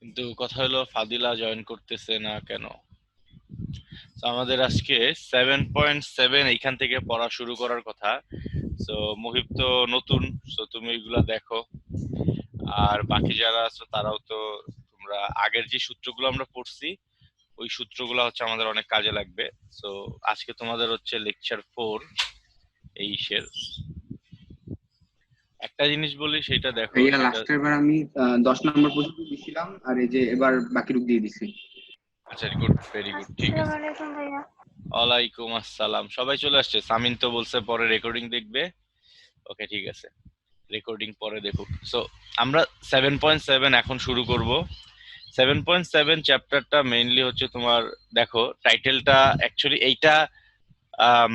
কিন্তু কথা হলো ফাদিলা জয়েন করতেছে না কেন? তো আমাদের আজকে 7.7 এইখান থেকে পড়া শুরু করার কথা। তো মুহিব তো নতুন, তো তুমি এগুলা দেখো। আর বাকি যারা আছো তারাও তো, তোমরা আগের যে সূত্রগুলো আমরা পড়ছি ওই সূত্রগুলো হচ্ছে আমাদের অনেক কাজে লাগবে। তো আজকে তোমাদের হচ্ছে লেকচার 4 এইশের। একটা জিনিস বলি, সেটা দেখো, ভাইয়া সেটা লাস্টের বার আমি 10 নম্বর পর্যন্ত দিছিলাম, আর এই যে এবার বাকি রূপ দিয়ে দিছি। আচ্ছা, গুড, ভেরি গুড, ঠিক আসসালামু আছে। আলাইকুম ভাইয়া। ওয়ালাইকুম আসসালাম। সবাই চলে আসছে। সামিন তো বলছে পরে রেকর্ডিং দেখবে। ওকে, ঠিক আছে, রেকর্ডিং পরে দেখুক। সো আমরা 7.7 এখন শুরু করব। 7.7 চ্যাপ্টারটা মেইনলি হচ্ছে তোমার, দেখো টাইটেলটা অ্যাকচুয়ালি এইটা আম,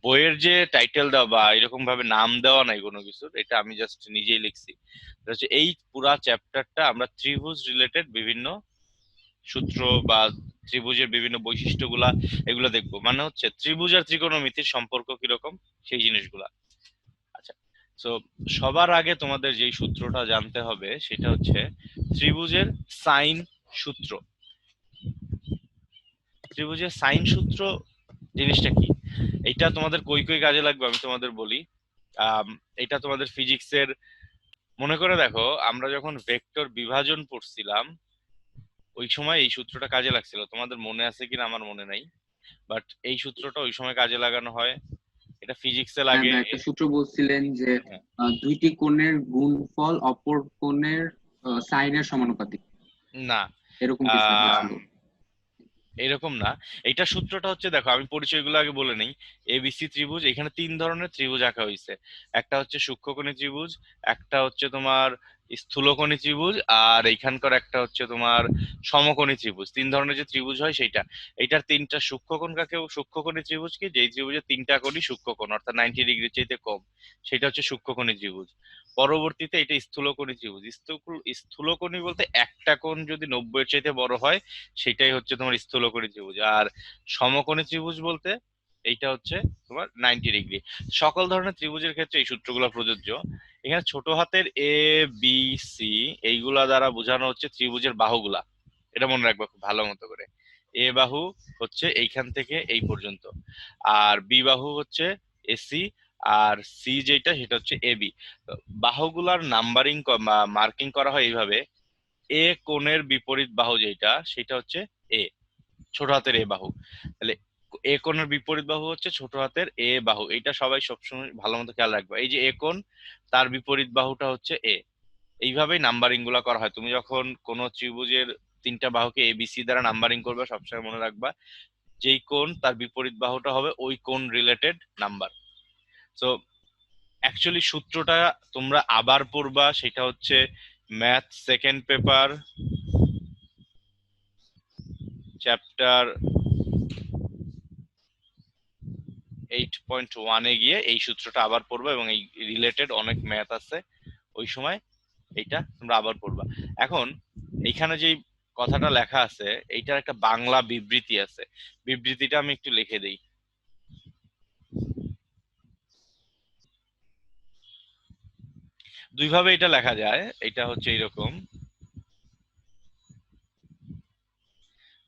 বইয়ের যে টাইটেল দেওয়া বা এরকম ভাবে নাম দেওয়া নাই কোনো কিছুর, এটা আমি জাস্ট নিজেই লিখছি। এটা হচ্ছে এই পুরা চ্যাপ্টারটা আমরা ত্রিভুজ রিলেটেড বিভিন্ন সূত্র বা ত্রিভুজের বিভিন্ন বৈশিষ্ট্যগুলা এগুলো দেখবো। মানে হচ্ছে ত্রিভুজ আর ত্রিকোণমিতির সম্পর্ক কিরকম, সেই জিনিসগুলা। আচ্ছা, তো সবার আগে তোমাদের যেই সূত্রটা জানতে হবে সেটা হচ্ছে ত্রিভুজের সাইন সূত্র। ত্রিভুজের সাইন সূত্র জিনিসটা কি, এটা তোমাদের কই কই কাজে লাগবে আমি তোমাদের বলি। আম, এটা তোমাদের ফিজিক্সের, মনে করে দেখো আমরা যখন ভেক্টর বিভাজন পড়ছিলাম ওই সময় এই সূত্রটা কাজে লাগছিল। তোমাদের মনে আছে কিনা আমার মনে নাই, বাট এই সূত্রটা ওই সময় কাজে লাগানো হয়। এটা ফিজিক্সে হ্যাঁ লাগে। ভাই, একটা সূত্র বলছিলেন যে হ্যাঁ। দুইটি কোণের গুণফল অপর কোণের সাইনের সমানুপাতিক, না, এরকম কিছু একটা আহ ছিল। এরকম না। এইটা সূত্রটা হচ্ছে, দেখো আমি পরিচয়গুলো আগে বলে নেই। এবিসি ত্রিভুজ, এখানে 3 ধরনের ত্রিভুজ আঁকা হয়েছে। একটা হচ্ছে সূক্ষ্মকোণী ত্রিভুজ, একটা হচ্ছে তোমার স্থূলকোণী ত্রিভুজ, আর এইখানকার একটা হচ্ছে তোমার সমকোণী ত্রিভুজ। 3 ধরনের যে ত্রিভুজ হয় সেইটা। এইটার 3টা সূক্ষ্মকোণ কাকে, সূক্ষ্মকোণী ত্রিভুজ কি, যেই ত্রিভুজের 3টা কোণই সূক্ষ্মকোণ অর্থাৎ 90 ডিগ্রির চাইতে কম, সেটা হচ্ছে সূক্ষ্মকোণী ত্রিভুজ। পরবর্তীতে এটা স্থূলকোণী ত্রিভুজ। স্থূলকোণী বলতে একটা কোণ যদি 90-এর চাইতে বড় হয় সেটাই হচ্ছে তোমার স্থূলকোণী ত্রিভুজ। আর সমকোণী ত্রিভুজ বলতে এইটা হচ্ছে তোমার 90 ডিগ্রি। সকল ধরনের ত্রিভুজের ক্ষেত্রে এই সূত্রগুলো প্রযোজ্য। এখানে ছোট হাতের এ, বি, সি এইগুলা দ্বারা বোঝানো হচ্ছে ত্রিভুজের বাহুগুলা। এটা মনে রাখবা খুব ভালো মতো করে। এ বাহু হচ্ছে এইখান থেকে এই পর্যন্ত, আর বি বাহু হচ্ছে এসি, আর সি যেটা সেটা হচ্ছে এবি। বাহুগুলার নাম্বারিং বা মার্কিং করা হয় এইভাবে। এ কোণের বিপরীত বাহু যেটা সেটা হচ্ছে এ, ছোট হাতের এ বাহু। তাহলে এ কোণের বিপরীত বাহু হচ্ছে ছোট হাতের এ বাহু। এটা সবাই সবসময় ভালো মতো খেয়াল রাখবে। এই যে এ কোণ, তার বিপরীত বাহুটা হচ্ছে এ। এইভাবেই নাম্বারিং গুলা করা হয়। তুমি যখন কোন ত্রিভুজের 3টা বাহুকে এ বি সি দ্বারা নাম্বারিং করবে সবসময় মনে রাখবা যেই কোণ তার বিপরীত বাহুটা হবে ওই কোণ রিলেটেড নাম্বার। তো অ্যাকচুয়ালি সূত্রটা তোমরা আবার পড়বা, সেটা হচ্ছে ম্যাথ সেকেন্ড পেপার চ্যাপ্টার 8.1 গিয়ে এই সূত্রটা আবার পড়বা, এবং এই রিলেটেড অনেক ম্যাথ আছে ওই সময়, এইটা তোমরা আবার পড়বা। এখন এইখানে যে কথাটা লেখা আছে এইটার একটা বাংলা বিবৃতি আছে। বিবৃতিটা আমি একটু লিখে দেই। দুইভাবে এটা লেখা যায়। এটা হচ্ছে এইরকম: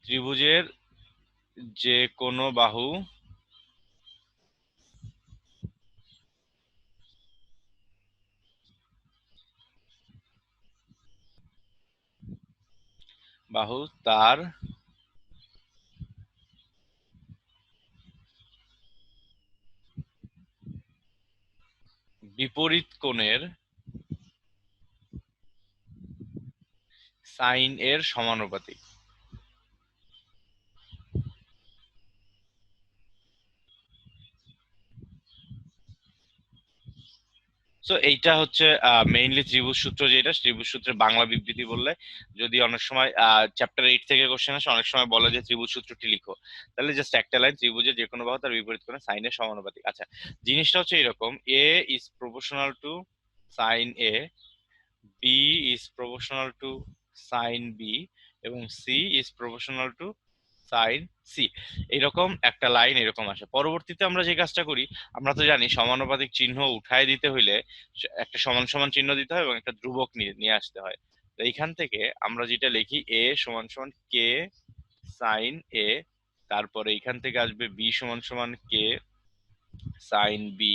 ত্রিভুজের যে কোনো বাহু তার বিপরীত কোণের সাইন এর সমানুপাতিক। সো এইটা হচ্ছে মেইনলি ত্রিভুজ সূত্র, যেটা ত্রিভুজ সূত্রের বাংলা বিবৃতি বললে, যদি অনেক সময় চ্যাপ্টার 8 থেকে কোশ্চেন আসে, অনেক সময় বলে যে ত্রিভুজ সূত্রটি লিখো, তাহলে জাস্ট একটা লাইন, ত্রিভুজের যে কোনো বাহু তার বিপরীত কোণে সাইনের সমানুপাতিক। আচ্ছা, জিনিসটা হচ্ছে এরকম: A is proportional to sine A, B is proportional to sine B, এবং C is proportional to sine C. এরকম একটা লাইন এরকম আসে। পরবর্তীতে আমরা যে কাজটা করি, আমরা তো জানি সমানুপাতিক চিহ্ন উঠায় দিতে হইলে একটা সমান সমান চিহ্ন দিতে হয় এবং একটা ধ্রুবক নিয়ে নিয়ে আসতে হয়। তো এইখান থেকে আমরা যেটা লিখি এ সমান সমান কে সাইন এ, তারপরে এখান থেকে আসবে বি সমান সমান কে সাইন বি।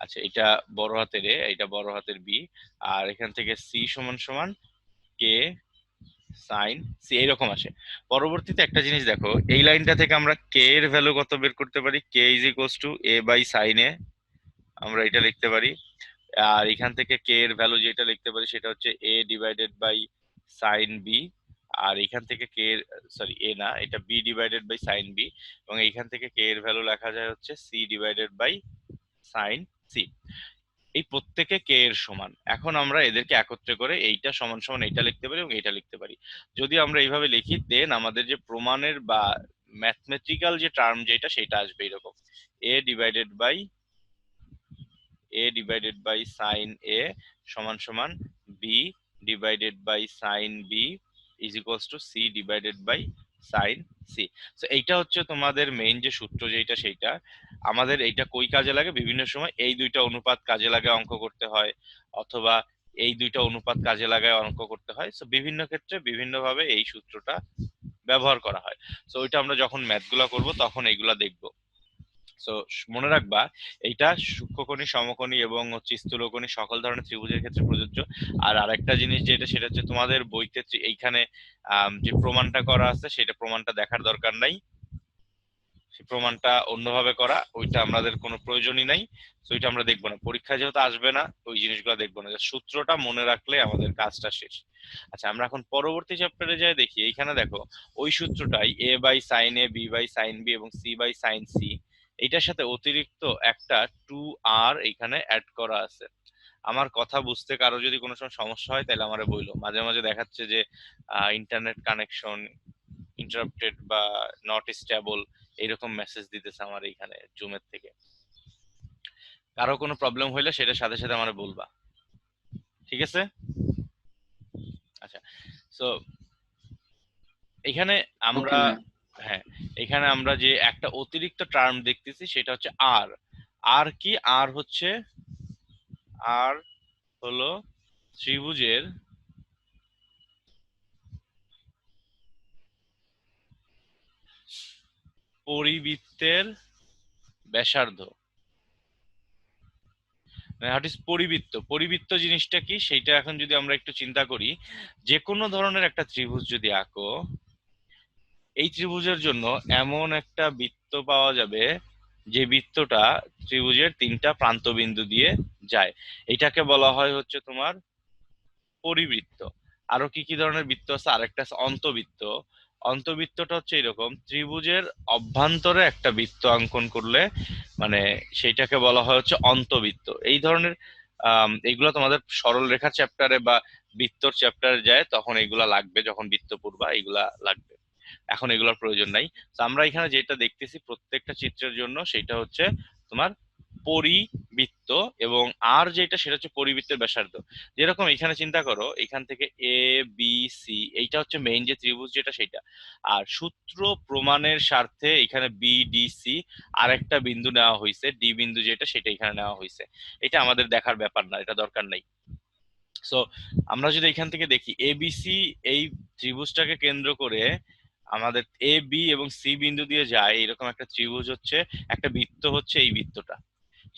আচ্ছা, এটা বড় হাতের এ, এটা বড় হাতের বি। আর এখান থেকে সি সমান সমান কে সাইন সি, এইরকম আসে। পরবর্তীতে একটা জিনিস দেখো, এই লাইনটা থেকে আমরা কে এর ভ্যালু কত বের করতে পারি, K is equals to A by sine A, আমরা এটা লিখতে পারি। আর এখান থেকে কে এর ভ্যালু যেটা লিখতে পারি সেটা হচ্ছে a divided by sine b. আর এখান থেকে কে এর, সরি এ না, এটা b divided by sine B. এবং এইখান থেকে কে এর ভ্যালু লেখা যায় হচ্ছে c divided by sine c. এই প্রত্যেকে কে এর সমান। এখন আমরা এদেরকে একত্রে করে এইটা সমান সমান এইটা লিখতে পারি এবং এইটা লিখতে পারি। যদি আমরা এইভাবে লিখি দেন আমাদের যে প্রমাণের বা ম্যাথমেটিক্যাল যে টার্ম যেটা সেটা আসবে এরকম, a divided by sine a সমান সমান b divided by sine b is equals to c divided by sine c. তো এইটা হচ্ছে তোমাদের মেইন যে সূত্র যেটা সেইটা। আমাদের এইটা কই কাজে লাগে, বিভিন্ন সময় এই দুইটা অনুপাত কাজে লাগে অঙ্ক করতে হয়, অথবা এই দুইটা অনুপাত কাজে লাগায় অঙ্ক করতে হয়। সো বিভিন্ন ক্ষেত্রে বিভিন্নভাবে এই সূত্রটা ব্যবহার করা হয়। সো ওইটা আমরা যখন ম্যাথগুলা করব তখন এইগুলা দেখবো। সো মনে রাখবা, এইটা সূক্ষ্মকোণী সমকোণী এবং হচ্ছে স্থূলকোণী সকল ধরনের ত্রিভুজের ক্ষেত্রে প্রযোজ্য। আর আরেকটা জিনিস যেটা, সেটা হচ্ছে তোমাদের বইতে এইখানে যে প্রমাণটা করা আছে সেটা প্রমাণটা দেখার দরকার নাই, সেই প্রমাণটা অন্যভাবে করা, ওইটা আমাদের কোনো প্রয়োজনই নাই। তো ওইটা আমরা দেখবো না, পরীক্ষায় যেহেতু আসবে না ওই জিনিসগুলো দেখবো না, just সূত্রটা মনে রাখলে আমাদের কাজটা শেষ। আচ্ছা, আমরা এখন পরবর্তী চ্যাপ্টারে যাই দেখি। এইখানে দেখো ওই সূত্রটাই A by sine A, B by sine B এবং সি বাই সাইন সি, এইটার সাথে অতিরিক্ত একটা টু আর এইখানে অ্যাড করা আছে। আমার কথা বুঝতে কারো যদি কোনো সময় সমস্যা হয় তাহলে আমারে বইলো। মাঝে মাঝে দেখাচ্ছে যে ইন্টারনেট কানেকশন ইন্টারাপ্টেড বা নট স্টেবল, এইরকম মেসেজ দিতেছে আমার এইখানে জুমের থেকে। কারো কোনো প্রবলেম হইলে সেটা সাথে সাথে আমার বলবা, ঠিক আছে? আচ্ছা, সো এখানে ওকে আমরা, ভাইয়া। হ্যাঁ, এখানে আমরা যে একটা অতিরিক্ত টার্ম দেখতেছি সেটা হচ্ছে আর। আর কি? আর হচ্ছে, আর হলো ত্রিভুজের পরিবৃত্তের ব্যাসার্ধ। What is পরিবৃত্ত? পরিবৃত্ত জিনিসটা কি সেইটা এখন যদি আমরা একটু চিন্তা করি, যে কোনো ধরনের একটা ত্রিভুজ যদি আঁকো, এই ত্রিভুজের জন্য এমন একটা বৃত্ত পাওয়া যাবে যে বৃত্তটা ত্রিভুজের তিনটা প্রান্ত বিন্দু দিয়ে যায়। এটাকে বলা হয় হচ্ছে তোমার পরিবৃত্ত। আরো কি কি ধরনের বৃত্ত আছে? আরেকটা আছে অন্তবৃত্ত। অন্তবৃত্তটা হচ্ছে এরকম, ত্রিভুজের অভ্যন্তরে একটা বৃত্ত অঙ্কন করলে মানে সেইটাকে বলা হয় হচ্ছে অন্তবৃত্ত। এই ধরনের এইগুলো তোমাদের সরল রেখা চ্যাপ্টারে বা বৃত্তর চ্যাপ্টারে যায় তখন এগুলা লাগবে, যখন বৃত্ত পড়বা এগুলা লাগবে। এখন এগুলোর প্রয়োজন নাই। তো আমরা এখানে যেটা দেখতেছি প্রত্যেকটা চিত্রের জন্য সেটা হচ্ছে তোমার পরিবৃত্ত, এবং আর যেটা সেটা হচ্ছে পরিবৃত্তের ব্যাসার্ধ। যেরকম এখানে চিন্তা করো, এখান থেকে এ বি সি এইটা হচ্ছে মেইন যে ত্রিভুজ যেটা সেটা। আর সূত্র প্রমাণের স্বার্থে এখানে বি ডি সি আর একটা বিন্দু নেওয়া হয়েছে, ডি বিন্দু যেটা সেটা এখানে নেওয়া হয়েছে। এটা আমাদের দেখার ব্যাপার না, এটা দরকার নাই। সো আমরা যদি এখান থেকে দেখি এবিসি, এই ত্রিভুজটাকে কেন্দ্র করে আমাদের এ বি এবং সি বিন্দু দিয়ে যায় এরকম একটা ত্রিভুজ হচ্ছে, একটা বৃত্ত হচ্ছে এই বৃত্তটা।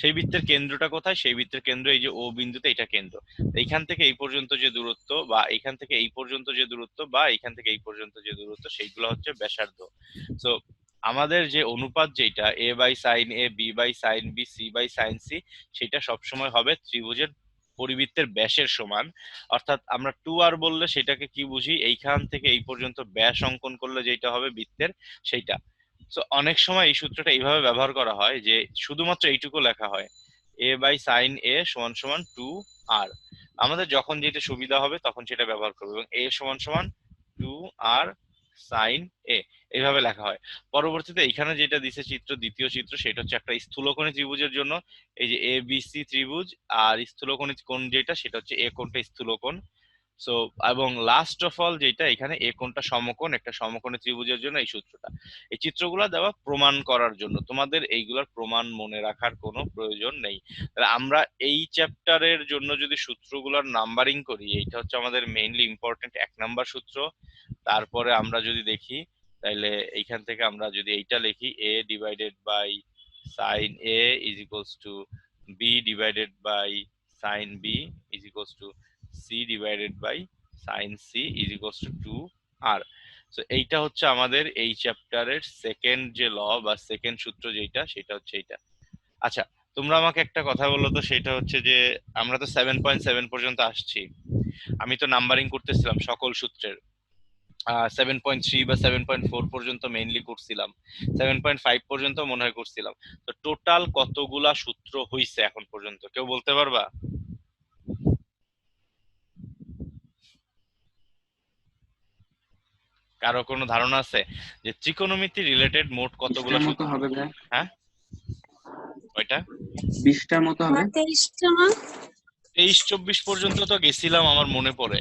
সেই বৃত্তের কেন্দ্রটা কোথায়? সেই বৃত্তের কেন্দ্র এই যে ও বিন্দুতে, এটা কেন্দ্র। এইখান থেকে এই পর্যন্ত যে দূরত্ব, বা এখান থেকে এই পর্যন্ত যে দূরত্ব, বা এখান থেকে এই পর্যন্ত যে দূরত্ব, সেইগুলো হচ্ছে ব্যাসার্ধ। সো আমাদের যে অনুপাত যেটা A by sine A, B by sine B, C by sine C, সেটা সবসময় হবে ত্রিভুজের পরিবৃত্তের ব্যাসের সমান। অর্থাৎ আমরা টু আর বললে সেটাকে কি বুঝি, এইখান থেকে এই পর্যন্ত ব্যাস অঙ্কন করলে যেটা হবে বৃত্তের সেইটা। তো অনেক সময় এই সূত্রটা এইভাবে ব্যবহার করা হয় যে শুধুমাত্র এইটুকু লেখা হয়, এ বাই সাইন এ সমান সমান টু আর। আমাদের যখন যেটা সুবিধা হবে তখন সেটা ব্যবহার করবো, এবং এ সমান সমান টু আর সাইন এ, এইভাবে লেখা হয়। পরবর্তীতে এখানে যেটা দিছে চিত্র, দ্বিতীয় চিত্র, সেটা হচ্ছে একটা স্থূলকোণী ত্রিভুজের জন্য। এই যে এ বি সি ত্রিভুজ, আর স্থূলকোণী কোণ যেটা সেটা হচ্ছে এ কোণটা স্থূলকোণ। সো এবং লাস্ট অফ অল যেটা এখানে এ কোণটা সমকোণ, একটা সমকোণী ত্রিভুজের জন্য এই সূত্রটা, এই চিত্রগুলো দেওয়া প্রমাণ করার জন্য, তোমাদের এইগুলার প্রমাণ মনে রাখার কোনো প্রয়োজন নেই। তাহলে আমরা এই চ্যাপ্টারের জন্য যদি সূত্রগুলোর নাম্বারিং করি, এইটা হচ্ছে আমাদের মেইনলি ইম্পর্টেন্ট 1 নাম্বার সূত্র। তারপরে আমরা যদি দেখি, তাইলে এইখান থেকে আমরা যদি এইটা লিখি, a divided by sine a is equals to b divided by sine b is equals to c divided by sine c is equals to 2r। So এইটা হচ্ছে আমাদের এই চ্যাপ্টারের সেকেন্ড যে ল বা সেকেন্ড সূত্র যেটা, সেটা হচ্ছে এইটা। আচ্ছা, তোমরা আমাকে একটা কথা বলো তো, সেটা হচ্ছে যে আমরা তো 7.7 পর্যন্ত আসছি, আমি তো নাম্বারিং করতেছিলাম সকল সূত্রের। 7.3 বা 7.4 পর্যন্ত মেইনলি করছিলাম, 7.5 পর্যন্ত মনে হয় করছিলাম। তো টোটাল কতগুলা সূত্র হইছে এখন পর্যন্ত কেউ বলতে পারবা? কারো কোনো ধারণা আছে যে ত্রিকোণমিতি রিলেটেড মোট কতগুলা 20টার মতো সূত্র? হবে ভাই। হ্যাঁ, ওইটা 20টার মতো হবে। 23টা না? 23-24 পর্যন্ত তো গেছিলাম আমার মনে পড়ে,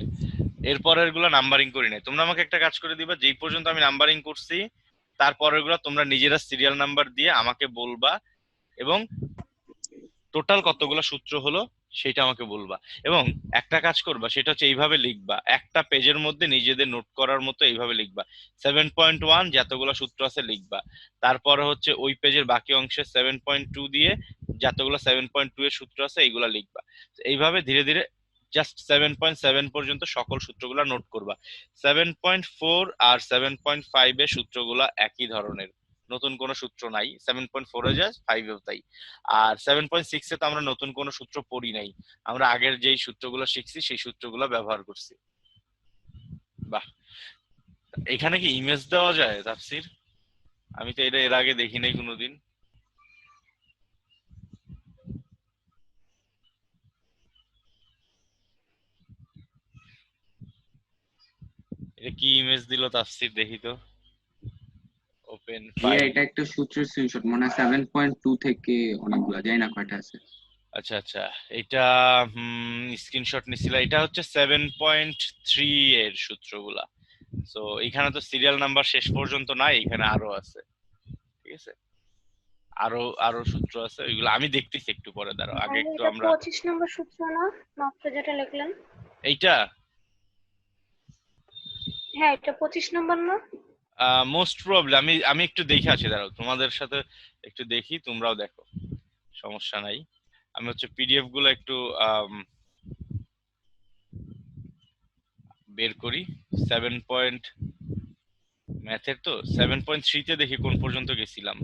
এরপরের গুলো নাম্বারিং করি নাই। তোমরা আমাকে একটা কাজ করে দিবা, যেই পর্যন্ত আমি নাম্বারিং করছি তারপরের গুলো তোমরা নিজেরা সিরিয়াল নাম্বার দিয়ে আমাকে বলবা, এবং টোটাল কতগুলো সূত্র হলো সেটা আমাকে বলবা। এবং একটা কাজ করবা, সেটা হচ্ছে এইভাবে লিখবা, একটা পেজের মধ্যে নিজেদের নোট করার মতো এইভাবে লিখবা, 7.1 যতগুলো সূত্র আছে লিখবা। তারপরে হচ্ছে ওই পেজের বাকি অংশে 7.2 দিয়ে যতগুলো 7.2 এর সূত্র আছে এইগুলা লিখবা। এইভাবে ধীরে ধীরে জাস্ট 7.7 পর্যন্ত সকল সূত্রগুলা নোট করবা। 7.4 আর 7.5 এর সূত্রগুলা একই ধরনের, নতুন কোনো সূত্র নাই। 7.4 এ যা 5 এও তাই। আর 7.6 এ তো আমরা নতুন কোনো সূত্র পড়ি নাই, আমরা আগের যেই সূত্রগুলো শিখছি সেই সূত্রগুলো ব্যবহার করছি। বাহ, এখানে কি ইমেজ দেওয়া যায় তাফসীর? আমি তো এটা এর আগে দেখি নাই কোনোদিন। এটা কি ইমেজ দিল তাফসীর, দেখি তো। ওপেন ভাইয়া ফাইল। এটা একটা সূত্রের স্ক্রিনশট, মনে হয় 7.2 থেকে অনেকগুলো, জানি না কয়টা আছে। আচ্ছা আচ্ছা, এটা স্ক্রিনশট নিছিলা, এটা হচ্ছে 7.3 এর সূত্রগুলা। তো এখানে তো সিরিয়াল নাম্বার শেষ পর্যন্ত নাই, এখানে আরো আছে, ঠিক আছে, আরো আরো সূত্র আছে, ওইগুলো আমি দেখতেছি একটু পরে, দাঁড়াও আগে ভাই একটু এটা আমরা 25 নম্বর সূত্র না, মাত্র যেটা লিখলেন? এইটা হ্যাঁ, এটা 25 নম্বর না? মোস্ট প্রবলি আমি আমি একটু দেখে আছি, দাঁড়াও তোমাদের সাথে একটু দেখি, তোমরাও দেখো, সমস্যা নাই। আমি হচ্ছে পিডিএফ গুলো একটু বের করি। 7 পয়েন্ট ম্যাথের তো 7.3 তে দেখি কোন পর্যন্ত গেছিলাম।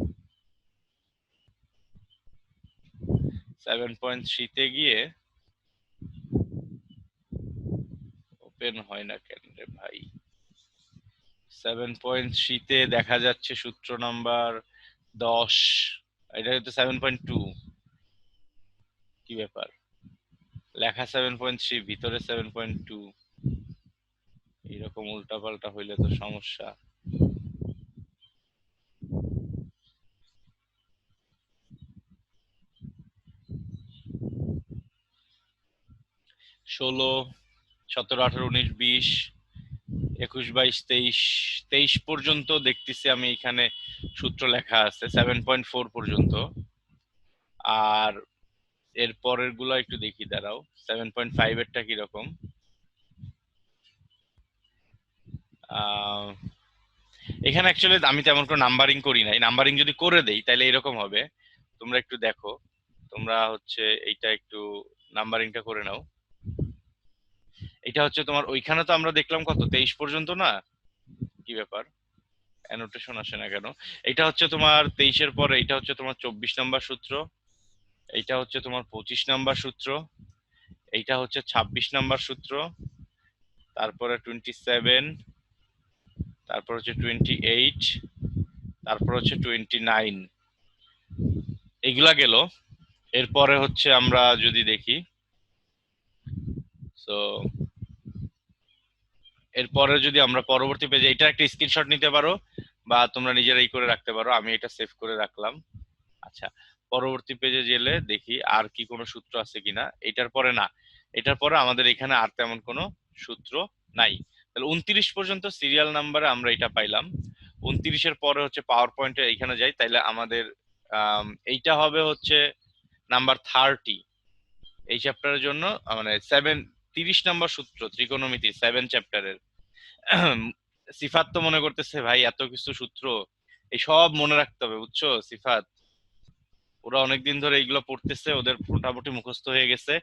7.3 তে গিয়ে ওপেন হয় না কেন রে ভাই? 7.3 তে দেখা যাচ্ছে সূত্র নাম্বার 10, এটা হচ্ছে 7.2। কি ব্যাপার, লেখা 7.3 ভিতরে 7.2, এরকম উল্টাপাল্টা হইলে তো সমস্যা। 16, 17, 18, 19, 20, 21, 22, 23, 23 পর্যন্ত দেখতেছি আমি এখানে সূত্র লেখা আছে 7.4 পর্যন্ত। আর এর পরের গুলো একটু দেখি, দাঁড়াও 7.5 এরটা কিরকম। এখানে অ্যাকচুয়ালি আমি তেমন কোনো নাম্বারিং করি নাই, নাম্বারিং যদি করে দেই তাহলে এরকম হবে। তোমরা একটু দেখো, তোমরা হচ্ছে এইটা একটু নাম্বারিংটা করে নাও। এটা হচ্ছে তোমার, ওইখানে তো আমরা দেখলাম কত 23 পর্যন্ত না, কি ব্যাপার অ্যানোটেশন আসে না কেন? এটা হচ্ছে তোমার 23-এর পরে, এটা হচ্ছে তোমার 24 নম্বর সূত্র, এইটা হচ্ছে তোমার 25 নম্বর সূত্র, এইটা হচ্ছে 26 নম্বর সূত্র, তারপরে 27, তারপর হচ্ছে 28, তারপর হচ্ছে 29, এইগুলা গেল। এরপরে হচ্ছে আমরা যদি দেখি, তো এরপরে যদি আমরা পরবর্তী পেজে, এটা একটা স্ক্রিনশট নিতে পারো বা তোমরা নিজেরাই করে রাখতে পারো, আমি এটা সেভ করে রাখলাম। আচ্ছা, পরবর্তী পেজে গেলে দেখি আর কি কোনো সূত্র আছে কিনা। এটার পরে না, এটার পরে আমাদের এখানে আর তেমন কোনো সূত্র নাই। তাহলে 29 পর্যন্ত সিরিয়াল নাম্বারে আমরা এটা পাইলাম। 29-এর পরে হচ্ছে পাওয়ার পয়েন্টে এইখানে যাই, তাইলে আমাদের এইটা হবে হচ্ছে নাম্বার 30 এই চ্যাপ্টারের জন্য, মানে 30 নাম্বার সূত্র ত্রিকোণমিতি 7 চ্যাপ্টারের। সিফাত তো মনে করতেছে ভাই এত কিছু সূত্র এই সব মনে রাখতে হবে, বুঝছো সিফাত? ওরা অনেকদিন ধরে এইগুলো পড়তেছে, ওদের মোটামুটি মুখস্থ হয়ে গেছে,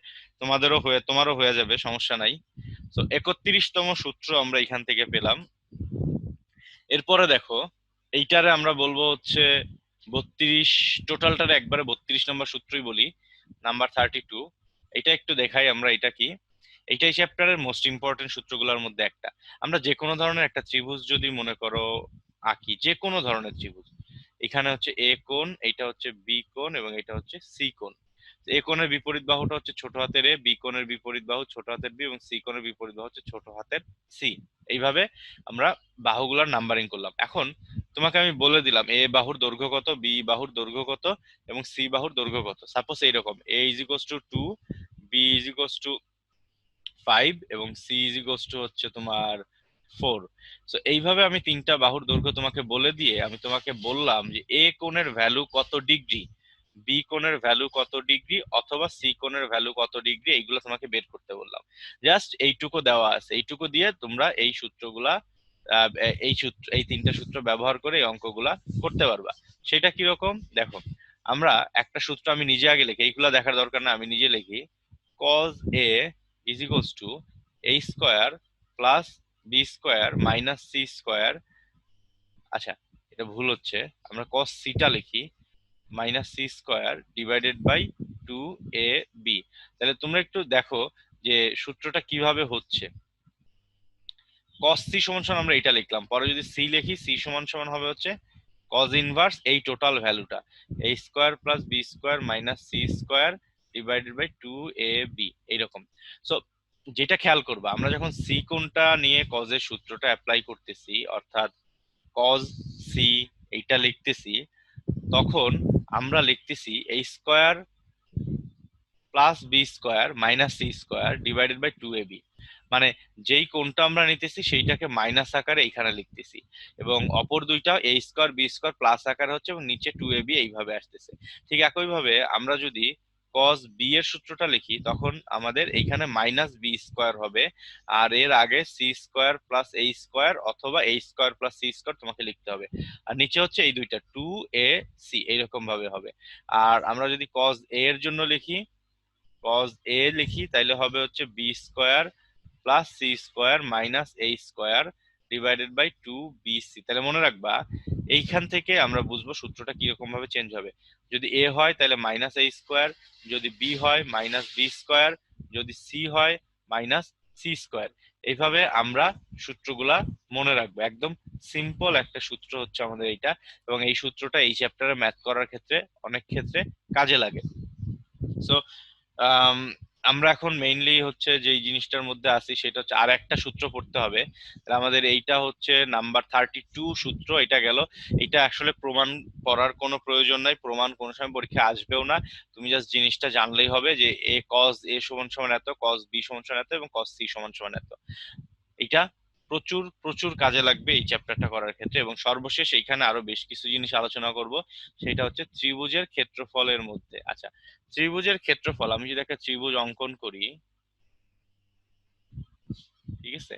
তোমারও হয়ে যাবে, সমস্যা নাই। তো 31তম সূত্র আমরা এখান থেকে পেলাম। এরপরে দেখো, এইটারে আমরা বলবো হচ্ছে 32, টোটালটারে একবারে 32 নম্বর সূত্রই বলি, নাম্বার 32। এটা একটু দেখাই আমরা, এটা কি, এইটাই চ্যাপ্টারের মোস্ট ইম্পর্টেন্ট সূত্রগুলোর মধ্যে একটা। আমরা যে কোনো ধরনের একটা ত্রিভুজ যদি মনে করো আঁকি, যে কোনো ধরনের ত্রিভুজ, এখানে হচ্ছে এ কোণ, এইটা হচ্ছে বি কোণ এবং এটা হচ্ছে সি কোণ। এ কোণের বিপরীত বাহুটা হচ্ছে ছোট হাতের এ, বি কোণের বিপরীত বাহু ছোট হাতের বি এবং সি কোণের বিপরীত বাহু হচ্ছে ছোট হাতের সি। এইভাবে আমরা বাহুগুলার নাম্বারিং করলাম। এখন তোমাকে আমি বলে দিলাম এ বাহুর দৈর্ঘ্য কত, বি বাহুর দৈর্ঘ্য কত এবং সি বাহুর দৈর্ঘ্য কত। সাপোজ এইরকম, A is equals to 2, B is equals to 5 এবং সি ইজ ইকুয়ালস টু হচ্ছে তোমার 4। সো এইভাবে আমি তিনটা বাহুর দৈর্ঘ্য তোমাকে বলে দিয়ে আমি তোমাকে বললাম যে এ কোণের ভ্যালু কত ডিগ্রি, বি কোণের ভ্যালু কত ডিগ্রি অথবা সি কোণের ভ্যালু কত ডিগ্রি, এইগুলো তোমাকে বের করতে বললাম। জাস্ট এইটুকু দেওয়া আছে, এইটুকু দিয়ে তোমরা এই সূত্রগুলা, এই তিনটা সূত্র ব্যবহার করে এই অঙ্কগুলা করতে পারবা। সেটা কিরকম দেখো, আমরা একটা সূত্র আমি নিজে আগে লিখি, এইগুলা দেখার দরকার না, আমি নিজে লিখি। cos A is equals to a square plus b square minus c square. আচ্ছা, এটা ভুল হচ্ছে, আমরা cos সিটা লিখি, minus c square divided by 2ab। তাহলে তোমরা একটু দেখো যে সূত্রটা কিভাবে হচ্ছে। cos c সমান সমান আমরা এটা লিখলাম, পরে যদি c লিখি, c সমান সমান হবে হচ্ছে cos ইনভার্স এই টোটাল ভ্যালুটা, a square plus b square minus c square divided by 2ab, এইরকম। সো যেটা খেয়াল করবা, আমরা যখন সি কোণটা নিয়ে cos এর সূত্রটা অ্যাপ্লাই করতেছি, অর্থাৎ cos c এইটা লিখতেছি, তখন আমরা লিখতেছি a square plus b square minus c square divided by 2ab। মানে যেই কোণটা আমরা নিতেছি সেইটাকে মাইনাস আকারে এইখানে লিখতেছি, এবং অপর দুইটা এ স্কোয়ার বি স্কোয়ার প্লাস আকারে হচ্ছে এবং নিচে 2ab এইভাবে আসতেছে। ঠিক একইভাবে আমরা যদি cos b এর সূত্রটা লিখি, তখন আমাদের এইখানে মাইনাস বি স্কোয়ার হবে, আর এর আগে সি স্কোয়ার প্লাস এ স্কোয়ার অথবা এ স্কোয়ার প্লাস সি স্কোয়ার তোমাকে লিখতে হবে, আর নিচে হচ্ছে এই দুইটা 2ac এইরকম ভাবে হবে। আর আমরা যদি cos a এর জন্য লিখি, cos a লিখি, তাইলে হবে হচ্ছে b square plus c square minus a square divided by 2bc। তাহলে মনে রাখবা, এইখান থেকে আমরা বুঝবো সূত্রটা কিরকম ভাবে চেঞ্জ হবে। যদি a হয় তাহলে মাইনাস a স্কোয়ার, যদি b হয় মাইনাস বি স্কোয়ার, যদি c হয় মাইনাস সি স্কোয়ার। এইভাবে আমরা সূত্রগুলা মনে রাখবো। একদম সিম্পল একটা সূত্র হচ্ছে আমাদের এইটা, এবং এই সূত্রটা এই চ্যাপ্টারে ম্যাথ করার ক্ষেত্রে অনেক ক্ষেত্রে কাজে লাগে। সো আম, আমরা এখন মেইনলি হচ্ছে যে জিনিসটার মধ্যে আছি সেটা হচ্ছে আর একটা সূত্র পড়তে হবে। তাহলে আমাদের এইটা হচ্ছে নাম্বার 32 সূত্র, এটা গেল। এটা আসলে প্রমাণ করার কোনো প্রয়োজন নাই, প্রমাণ কোনো সময় পরীক্ষা আসবেও না। তুমি জাস্ট জিনিসটা জানলেই হবে যে এ cos a সমান সমান এত, cos b সমান সমান এত এবং cos c সমান সমান এত। এটা প্রচুর প্রচুর কাজে লাগবে এই চ্যাপ্টারটা করার ক্ষেত্রে। এবং সর্বশেষ এইখানে আরো বেশ কিছু জিনিস আলোচনা করব, সেটা হচ্ছে ত্রিভুজের ক্ষেত্রফলের মধ্যে। আচ্ছা, ত্রিভুজের ক্ষেত্রফল, আমি যদি একটা ত্রিভুজ অঙ্কন করি, ঠিক আছে,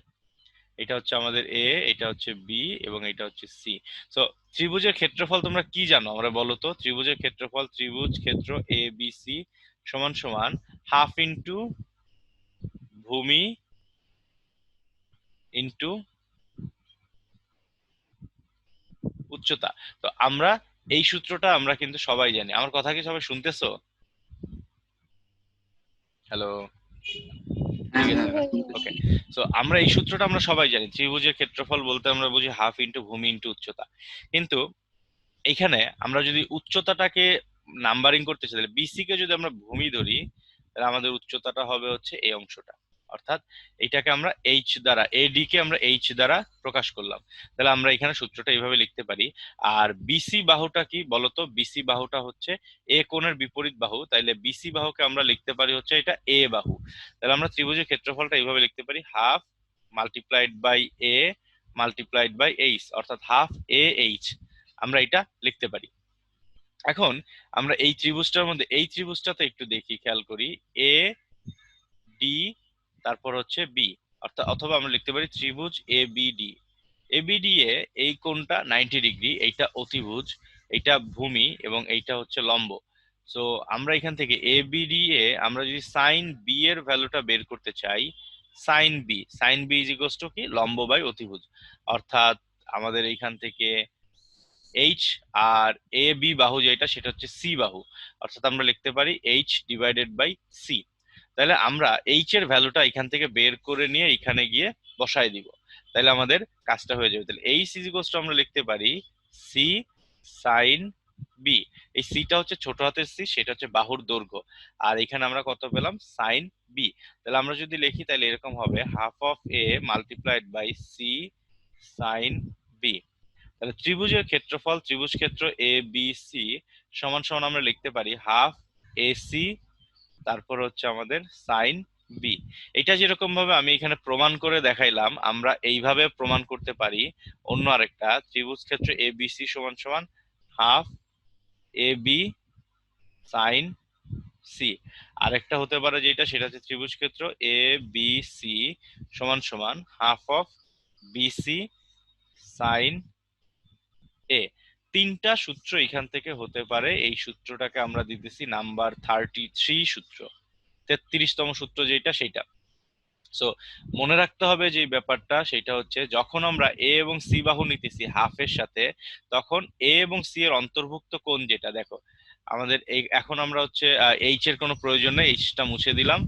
এটা হচ্ছে আমাদের এ, এটা হচ্ছে বি এবং এটা হচ্ছে সি। সো ত্রিভুজের ক্ষেত্রফল তোমরা কি জানো আমরা বলো তো? ত্রিভুজের ক্ষেত্রফল, ত্রিভুজ ক্ষেত্র এ বি সি সমান সমান হাফ ইন্টু ভূমি ইন্টু উচ্চতা। তো আমরা এই সূত্রটা আমরা কিন্তু সবাই জানি। আমার কথা কি সবাই শুনতেছো? হ্যালো, হ্যাঁ ঠিক আছে। ভাইয়া শুনতেছি। ওকে, সো আমরা এই সূত্রটা আমরা সবাই জানি, ত্রিভুজের ক্ষেত্রফল বলতে আমরা বুঝি হাফ ইন্টু ভূমি ইন্টু উচ্চতা। কিন্তু এইখানে আমরা যদি উচ্চতাটাকে নাম্বারিং করতে চাই, তাহলে বিসি কে যদি আমরা ভূমি ধরি, তাহলে আমাদের উচ্চতাটা হবে হচ্ছে এই অংশটা, অর্থাৎ এইটাকে আমরা এইচ দ্বারা, এডি কে আমরা এইচ দ্বারা প্রকাশ করলাম। তাহলে আমরা এখানে সূত্রটা এইভাবে লিখতে পারি। আর বিসি বাহুটা কি বলতো? বিসি বাহুটা হচ্ছে এ কোণের বিপরীত বাহু, তাইলে বিসি বাহুকে আমরা লিখতে পারি হচ্ছে এটা এ বাহু। তাহলে আমরা ত্রিভুজের ক্ষেত্রফলটা এইভাবে লিখতে পারি, half multiplied by a multiplied by h, অর্থাৎ হাফ এ এইচ, আমরা এটা লিখতে পারি। এখন আমরা এই ত্রিভুজটার মধ্যে এই ত্রিভুজটাতে একটু দেখি, খেয়াল করি, এ ডি তারপর হচ্ছে বি, অর্থাৎ অথবা আমরা লিখতে পারি ত্রিভুজ A B D. A B D এ এই কোণটা 90 ডিগ্রি, এইটা অতিভুজ, এইটা ভূমি এবং এইটা হচ্ছে লম্ব। সো আমরা এখান থেকে এ বি ডি এ আমরা যদি সাইন বি এর ভ্যালুটা বের করতে চাই, sine b is equals to কি, লম্ব বাই অতিভুজ। অর্থাৎ আমাদের এইখান থেকে এইচ আর এ বি বাহু যেটা সেটা হচ্ছে সি বাহু, অর্থাৎ আমরা লিখতে পারি এইচ ডিভাইডেড বাই সি। তাহলে আমরা এইচ এর ভ্যালুটা এখান থেকে বের করে নিয়ে এখানে গিয়ে বসায় দিব, তাহলে আমাদের কাজটা হয়ে যাবে। তাহলে এইচ ইজ ইকুয়ালস টু আমরা লিখতে পারি সি সাইন বি। এই সিটা হচ্ছে ছোট হাতের সি, সেটা হচ্ছে বাহুর দৈর্ঘ্য, আর এখানে আমরা কত পেলাম, সাইন বি। তাহলে আমরা যদি লিখি তাহলে এরকম হবে half of a multiplied by c sine b. তাহলে ত্রিভুজের ক্ষেত্রফল, ত্রিভুজ ক্ষেত্র এ বি সি সমান সমান আমরা লিখতে পারি হাফ এসি তারপর হচ্ছে আমাদের সাইন বি। এটা যেরকম ভাবে আমি এখানে প্রমাণ করে দেখাইলাম, আমরা এইভাবে প্রমাণ করতে পারি অন্য আরেকটা, ত্রিভুজ ক্ষেত্র এ বি সি সমান সমান half A B sign C. আরেকটা হতে পারে যেটা, সেটা হচ্ছে ত্রিভুজ ক্ষেত্র এ বি সি সমান সমান হাফ অফ বিসি সাইন এ। তিনটা সূত্র এখান থেকে হতে পারে, এই সূত্রটাকে আমরা দিতেছি নাম্বার 33 সূত্র, 33তম সূত্র যেটা সেটা। সো মনে রাখতে হবে যে ব্যাপারটা সেটা হচ্ছে, যখন আমরা এ এবং সি বাহু নিতেছি হাফের সাথে, তখন এ এবং সি এর অন্তর্ভুক্ত কোণ যেটা, দেখো আমাদের এই এখন আমরা হচ্ছে এইচ এর কোনো প্রয়োজন নেই, এইচটা মুছে দিলাম,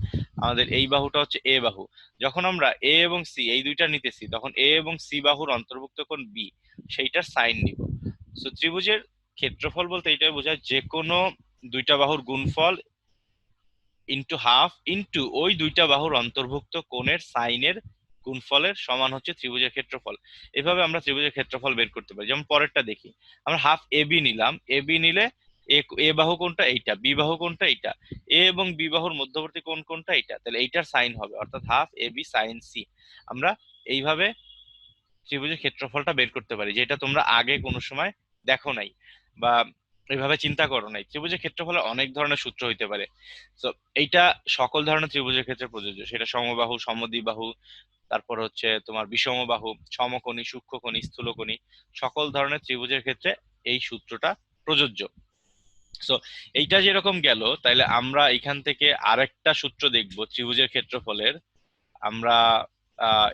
আমাদের এই বাহুটা হচ্ছে এ বাহু। যখন আমরা এ এবং সি এই দুইটা নিতেছি, তখন এ এবং সি বাহুর অন্তর্ভুক্ত কোণ বি, সেইটার সাইন নিব। সো ত্রিভুজের ক্ষেত্রফল বলতে এটাই বোঝায় যে কোনো দুইটা বাহুর গুণফল ইন্টু হাফ ইন্টু ওই দুইটা বাহুর অন্তর্ভুক্ত কোণের সাইনের গুণফলের সমান হচ্ছে ত্রিভুজের ক্ষেত্রফল। এভাবে আমরা ত্রিভুজের ক্ষেত্রফল বের করতে পারি। যেমন পরেরটা দেখি, আমরা হাফ এ বি নিলাম, এ বি নিলে এ বাহু কোণটা এইটা, বি বাহু কোণটা এইটা, এ এবং বি বাহুর মধ্যবর্তী কোণ কোণটা এইটা, তাহলে এইটার সাইন হবে, অর্থাৎ half A B sign C. আমরা এইভাবে ত্রিভুজের ক্ষেত্রফলটা বের করতে পারি, যেটা তোমরা আগে কোনো সময় দেখো নাই বা এইভাবে চিন্তা করো নাই। ত্রিভুজের ক্ষেত্রফলে অনেক ধরনের সূত্র হইতে পারে। তো এইটা সকল ধরনের ত্রিভুজের ক্ষেত্রে প্রযোজ্য, সেটা সমবাহু সমদ্বিবাহু, তারপর হচ্ছে তোমার বিষমবাহু, সমকোণী সূক্ষ্মকোণী স্থূলকোণী, সকল ধরনের ত্রিভুজের ক্ষেত্রে এই সূত্রটা প্রযোজ্য। সো এইটা যেরকম গেল, তাইলে আমরা এখান থেকে আরেকটা সূত্র দেখব ত্রিভুজের ক্ষেত্রফলের। আমরা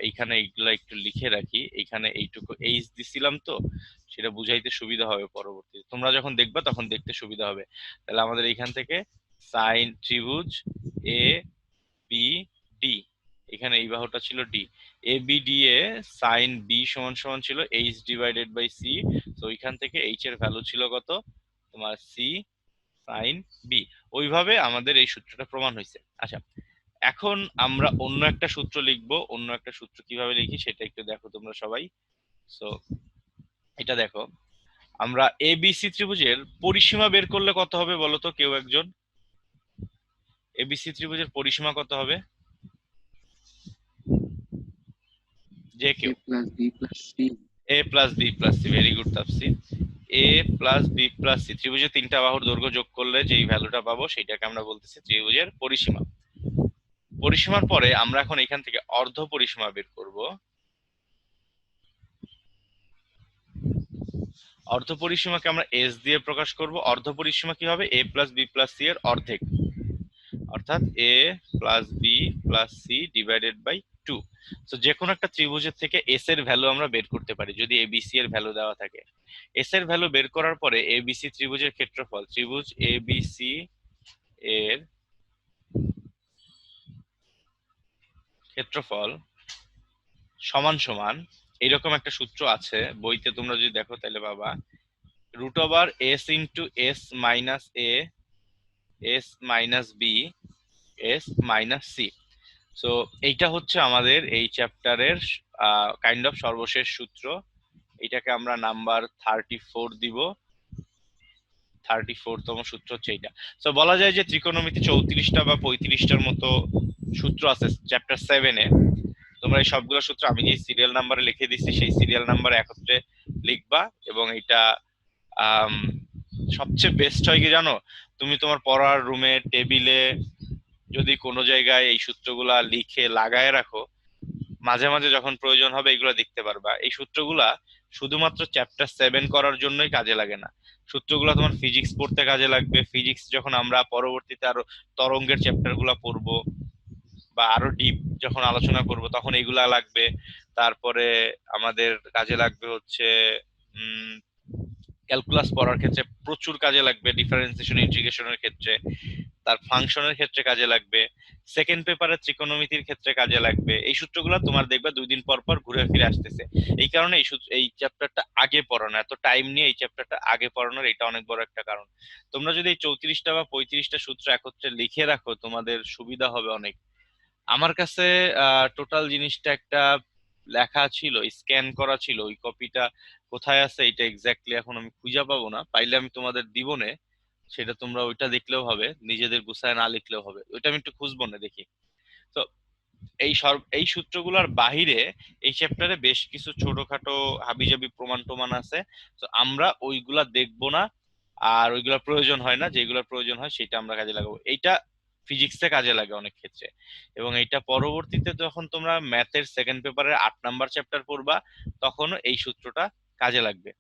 এইখানে এইগুলা একটু লিখে রাখি, এইখানে এইটুকু এইচ দিছিলাম তো, সেটা বুঝাইতে সুবিধা হবে পরবর্তীতে, তোমরা যখন দেখবা তখন দেখতে সুবিধা হবে। তাহলে আমাদের এইখান থেকে সাইন ত্রিভুজ এ বি ডি, এখানে এই বাহুটা ছিল d, A B D a sine b সমান সমান ছিল এইচ ডিভাইডেড বাই সি। তো ওইখান থেকে এইচ এর ভ্যালু ছিল কত, তোমার সি সাইন বি। ওইভাবে আমাদের এই সূত্রটা প্রমাণ হয়েছে। আচ্ছা, এখন আমরা অন্য একটা সূত্র লিখবো, অন্য একটা সূত্র কিভাবে লিখি সেটা একটু দেখো তোমরা সবাই। সো এটা দেখো, আমরা এবিসি ত্রিভুজের পরিসীমা বের করলে কত হবে বলো তো কেউ একজন, এবিসি ত্রিভুজের পরিসীমা কত হবে, যে a কেউ? plus b plus c। A plus b plus c, very good Tapasi. A plus b plus c, ত্রিভুজের তিনটা বাহুর দৈর্ঘ্য যোগ করলে যেই ভ্যালুটা পাবো সেটাকে আমরা বলতেছি ত্রিভুজের পরিসীমা। পরিসীমার পরে আমরা এখন এখান থেকে অর্ধ পরিসীমা বের করব। অর্ধ পরিসীমাকে আমরা এস দিয়ে প্রকাশ করব। অর্ধ পরিসীমা কি হবে, a plus b plus c এর অর্ধেক, অর্থাৎ a plus b plus c divided by 2। তো যে কোনো একটা ত্রিভুজের থেকে এস এর ভ্যালু আমরা বের করতে পারি যদি এবিসি এর ভ্যালু দেওয়া থাকে। এস এর ভ্যালু বের করার পরে এবিসি ত্রিভুজের ক্ষেত্রফল, ত্রিভুজ এবিসি এর ক্ষেত্রফল সমান সমান, এইরকম একটা সূত্র আছে বইতে, তোমরা যদি দেখো তাহলে বাবা, root over s into s minus a s minus b s minus c. So এইটা হচ্ছে আমাদের এই চ্যাপ্টারের কাইন্ড অফ সর্বশেষ সূত্র। এটাকে আমরা নাম্বার 34 দিব। 34তম সূত্র হচ্ছে এইটা। তো বলা যায় যে ত্রিকোণমিতি 34টা বা 35টার মতো সূত্র আছে চ্যাপ্টার 7-এ। তোমরা এই সবগুলো সূত্র আমি যে সিরিয়াল নাম্বারে লিখে দিচ্ছি সেই সিরিয়াল নাম্বারে একত্রে লিখবা। এবং এটা আম, সবচেয়ে বেস্ট হয় কি জানো, তুমি তোমার পড়ার রুমে টেবিলে যদি কোনো জায়গায় এই সূত্রগুলা লিখে লাগায় রাখো, মাঝে মাঝে যখন প্রয়োজন হবে এগুলো দেখতে পারবা। এই সূত্রগুলা শুধুমাত্র চ্যাপ্টার 7 করার জন্যই কাজে লাগে না, সূত্রগুলো তোমার ফিজিক্স পড়তে কাজে লাগবে। ফিজিক্স যখন আমরা পরবর্তীতে আরো তরঙ্গের চ্যাপ্টার গুলা পড়বো বা আরো ডিপ যখন আলোচনা করব তখন এগুলা লাগবে। তারপরে আমাদের কাজে লাগবে হচ্ছে ক্যালকুলাস পড়ার ক্ষেত্রে প্রচুর কাজে লাগবে, ডিফারেন্সিয়েশন ইন্টিগ্রেশনের ক্ষেত্রে, তার ফাংশনের ক্ষেত্রে কাজে লাগবে, সেকেন্ড পেপারে ত্রিকোণমিতির ক্ষেত্রে কাজে লাগবে। এই সূত্রগুলো তোমার দেখবে 2 দিন পর পর ঘুরে ফিরে আসতেছে। এই কারণে এই সূত্র এই চ্যাপ্টারটা আগে পড়ানো, এত টাইম নিয়ে এই চ্যাপ্টারটা আগে পড়ানোর এটা অনেক বড় একটা কারণ। তোমরা যদি এই 34টা বা 35টা সূত্র একত্রে লিখে রাখো তোমাদের সুবিধা হবে অনেক। আমার কাছে টোটাল জিনিসটা একটা লেখা ছিল, স্ক্যান করা ছিল, ওই কপিটা কোথায় আছে এটা এক্স্যাক্টলি এখন আমি খুঁজে পাবো না, পাইলে আমি তোমাদের দিবনে। সেটা তোমরা ওইটা দেখলেও হবে, নিজেদের গুছায় না লিখলেও হবে, ওইটা আমি একটু খুঁজবো না দেখি। তো এই সূত্রগুলোর বাহিরে এই চ্যাপ্টারে বেশ কিছু ছোটখাটো হাবিজাবি প্রমাণ টমান আছে। তো আমরা ওইগুলা দেখবো না, আর ওইগুলা প্রয়োজন হয় না, যেগুলোর প্রয়োজন হয় সেটা আমরা কাজে লাগাবো। এইটা ফিজিক্সে কাজে লাগে অনেক ক্ষেত্রে। এবং এইটা পরবর্তীতে যখন তোমরা ম্যাথের সেকেন্ড পেপারের 8 নাম্বার চ্যাপ্টার পড়বা তখন এই সূত্রটা কাজে লাগবে।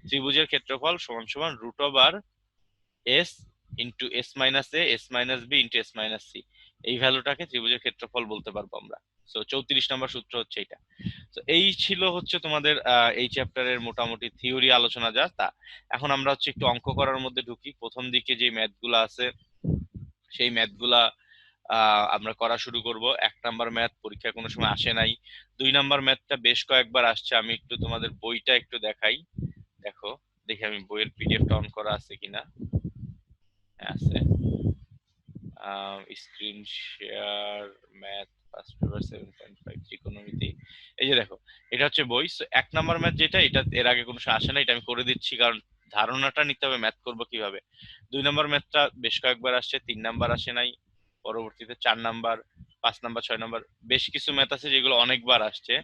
ত্রিভুজের ক্ষেত্রফল সমান সমান root over s into s minus a s minus b into s minus c, এই ভ্যালুটাকে ত্রিভুজের ক্ষেত্রফল বলতে পারবো আমরা। তো 34 নম্বর সূত্র হচ্ছে এটা। তো এই ছিল হচ্ছে তোমাদের এই চ্যাপ্টারের মোটামুটি থিওরি আলোচনা যা তা। এখন আমরা হচ্ছে একটু অঙ্ক করার মধ্যে ঢুকি। প্রথম দিকে যে ম্যাথগুলো আছে সেই ম্যাথগুলা আমরা করা শুরু করব। 1 নাম্বার ম্যাথ পরীক্ষায় কোনো সময় আসে নাই, 2 নাম্বার ম্যাথটা বেশ কয়েকবার আসছে। আমি একটু তোমাদের বইটা একটু দেখাই, দেখো দেখি আমি বইয়ের পিডিএফটা অন করা আছে কিনা। হ্যাঁ, আছে। Screen share, math first paper 7.5 ত্রিকোণমিতি, এই যে দেখো এটা হচ্ছে বই। So, 1 নাম্বার ম্যাথ যেটা, এটা এর আগে কোনো সময় আসে না, এটা আমি করে দিচ্ছি কারণ ধারণাটা নিতে হবে ম্যাথ করবো কিভাবে। 2 নাম্বার ম্যাথটা বেশ কয়েকবার আসছে, 3 নাম্বার আসে নাই, পরবর্তীতে 4 নাম্বার, 5 নাম্বার, 6 নাম্বার, বেশ কিছু ম্যাথ আছে যেগুলো অনেকবার আসছে।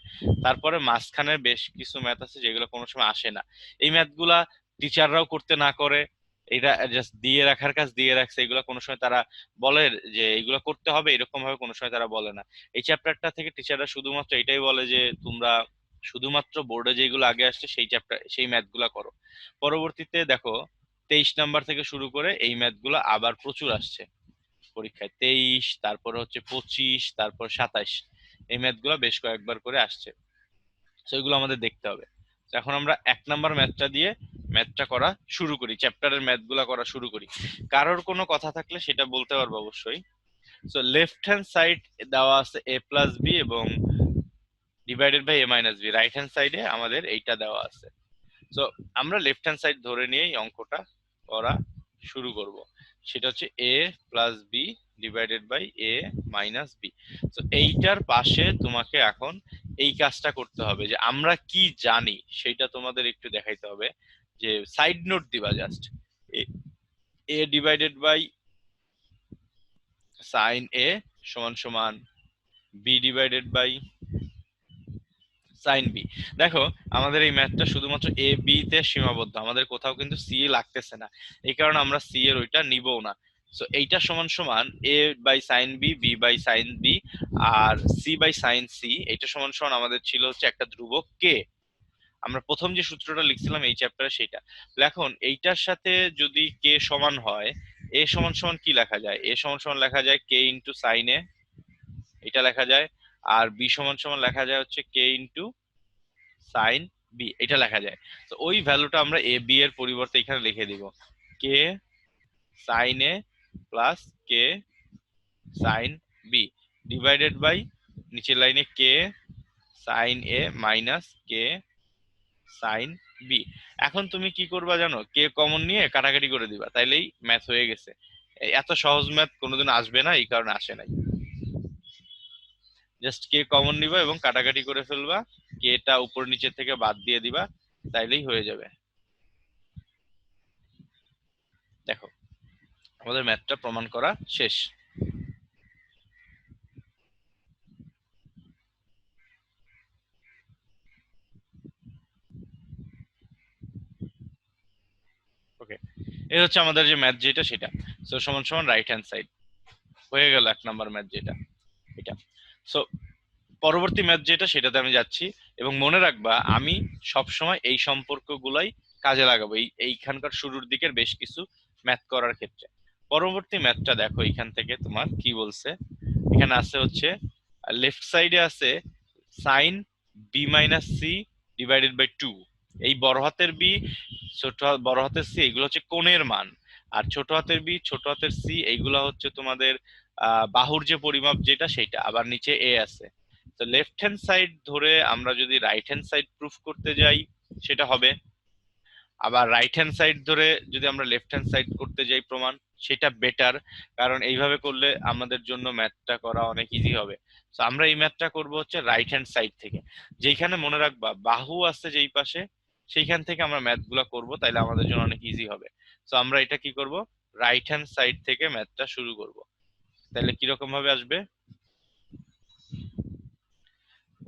তারপরে মাঝখানে বেশ কিছু ম্যাথ আছে যেগুলো কোনো সময় আসে না। এই ম্যাথগুলা টিচাররাও করতে না করে, এটা জাস্ট দিয়ে রাখার কাজ দিয়ে রাখছে, এগুলো কোনো সময় তারা বলে যে এগুলো করতে হবে এরকম ভাবে কোনো সময় তারা বলে না। এই চ্যাপ্টারটা থেকে টিচাররা শুধুমাত্র এটাই বলে যে তোমরা শুধুমাত্র বোর্ডে যেগুলো আগে আসছে সেই চ্যাপ্টার সেই ম্যাথ গুলা করো। পরবর্তীতে দেখো 23 নাম্বার থেকে শুরু করে এই ম্যাথ গুলা আবার প্রচুর আসছে পরীক্ষায়। 23, তারপরে হচ্ছে 25, তারপর 27, এই ম্যাথ গুলা বেশ কয়েকবার করে আসছে। তো এগুলো আমাদের দেখতে হবে। তো এখন আমরা 1 নাম্বার ম্যাথটা দিয়ে ম্যাথটা করা শুরু করি, চ্যাপ্টারের ম্যাথ গুলা করা শুরু করি। কারোর কোনো কথা থাকলে সেটা বলতে পারবো অবশ্যই। সো লেফট হ্যান্ড সাইড দেওয়া আছে a প্লাস বি এবং divided by a minus b, right hand সাইডে আমাদের এইটা দেওয়া আছে। সো আমরা লেফট হ্যান্ড সাইড ধরে নিয়েই অঙ্কটা করা শুরু করব। সেটা হচ্ছে a plus b divided by a minus b. তো এইটার পাশে তোমাকে এখন এই কাজটা করতে হবে যে আমরা কি জানি সেটা তোমাদের একটু দেখাইতে হবে, যে সাইড নোট দিবা just a divided by sine a সমান সমান b divided by sine b. দেখো আমাদের এই ম্যাথটা শুধুমাত্র এ বি তে সীমাবদ্ধ, আমাদের কোথাও কিন্তু সি এ লাগতেছে না, এই কারণে আমরা সি এর ওইটা নিবও না। সো এইটা সমান সমান a by sine b, b by sine b, আর সি বাই সাইন সি। এইটা সমান সমান আমাদের ছিল হচ্ছে একটা ধ্রুবক কে। আমরা প্রথম যে সূত্রটা লিখছিলাম এই চ্যাপ্টারে সেটা। এখন এইটার সাথে যদি কে সমান হয়, এ সমান সমান কি লেখা যায়, এ সমান সমান লেখা যায় কে ইন্টু সাইন এ, এটা লেখা যায়। আর বি সমান সমান লেখা যায় হচ্ছে কে ইন্টু সাইন বি, এটা লেখা যায়। তো ওই ভ্যালুটা আমরা এ বি এর পরিবর্তে এখানে লিখে দিব k sine a plus k sine b divided by নিচের লাইনে k sine a minus k sine b. এখন তুমি কি করবা জানো, কে কমন নিয়ে কাটাকাটি করে দিবা, তাইলেই ম্যাথ হয়ে গেছে। এত সহজ ম্যাথ কোনোদিন আসবে না, এই কারণে আসে নাই। জাস্ট কে কমন নিবা এবং কাটাকাটি করে ফেলবা, কেটা উপর নিচে থেকে বাদ দিয়ে দিবা, তাইলেই হয়ে যাবে। দেখো আমাদের ম্যাথটা প্রমাণ করা শেষ। ওকে, এই হচ্ছে আমাদের যে ম্যাথ যেটা সেটা। সো সমান সমান রাইট হ্যান্ড সাইড হয়ে গেল 1 নম্বর ম্যাথ যেটা এটা। সো পরবর্তী ম্যাথ যেটা সেটাতে আমি যাচ্ছি, এবং মনে রাখবা আমি সব সময় এই সম্পর্কগুলাই কাজে লাগাবো এইখানকার শুরুর দিকের বেশ কিছু ম্যাথ করার ক্ষেত্রে। পরবর্তী ম্যাথটা দেখো, এখান থেকে তোমার কি বলছে, এখানে আছে হচ্ছে লেফট সাইডে আছে sine b minus c divided by 2। এই বড় হাতের বি, বড় হাতের সি এগুলো হচ্ছে কোণের মান, আর ছোট হাতের বি ছোট হাতের সি এইগুলো হচ্ছে তোমাদের বাহুর যে পরিমাপ যেটা সেটা, আবার নিচে এ আছে। তো লেফট হ্যান্ড সাইড ধরে আমরা যদি রাইট হ্যান্ড সাইড প্রুফ করতে যাই সেটা হবে, আবার রাইট হ্যান্ড সাইড ধরে যদি আমরা লেফট হ্যান্ড সাইড করতে যাই প্রমাণ, সেটা বেটার, কারণ এইভাবে করলে আমাদের জন্য ম্যাথটা করা অনেক ইজি হবে। তো আমরা এই ম্যাথটা করব হচ্ছে রাইট হ্যান্ড সাইড থেকে, যেখানে মনে রাখবা বাহু আছে যেই পাশে, সেইখান থেকে আমরা ম্যাথ গুলা করবো, তাইলে আমাদের জন্য অনেক ইজি হবে। তো আমরা এটা কি করব, রাইট হ্যান্ড সাইড থেকে ম্যাথটা শুরু করব। তাহলে কিরকম ভাবে আসবে,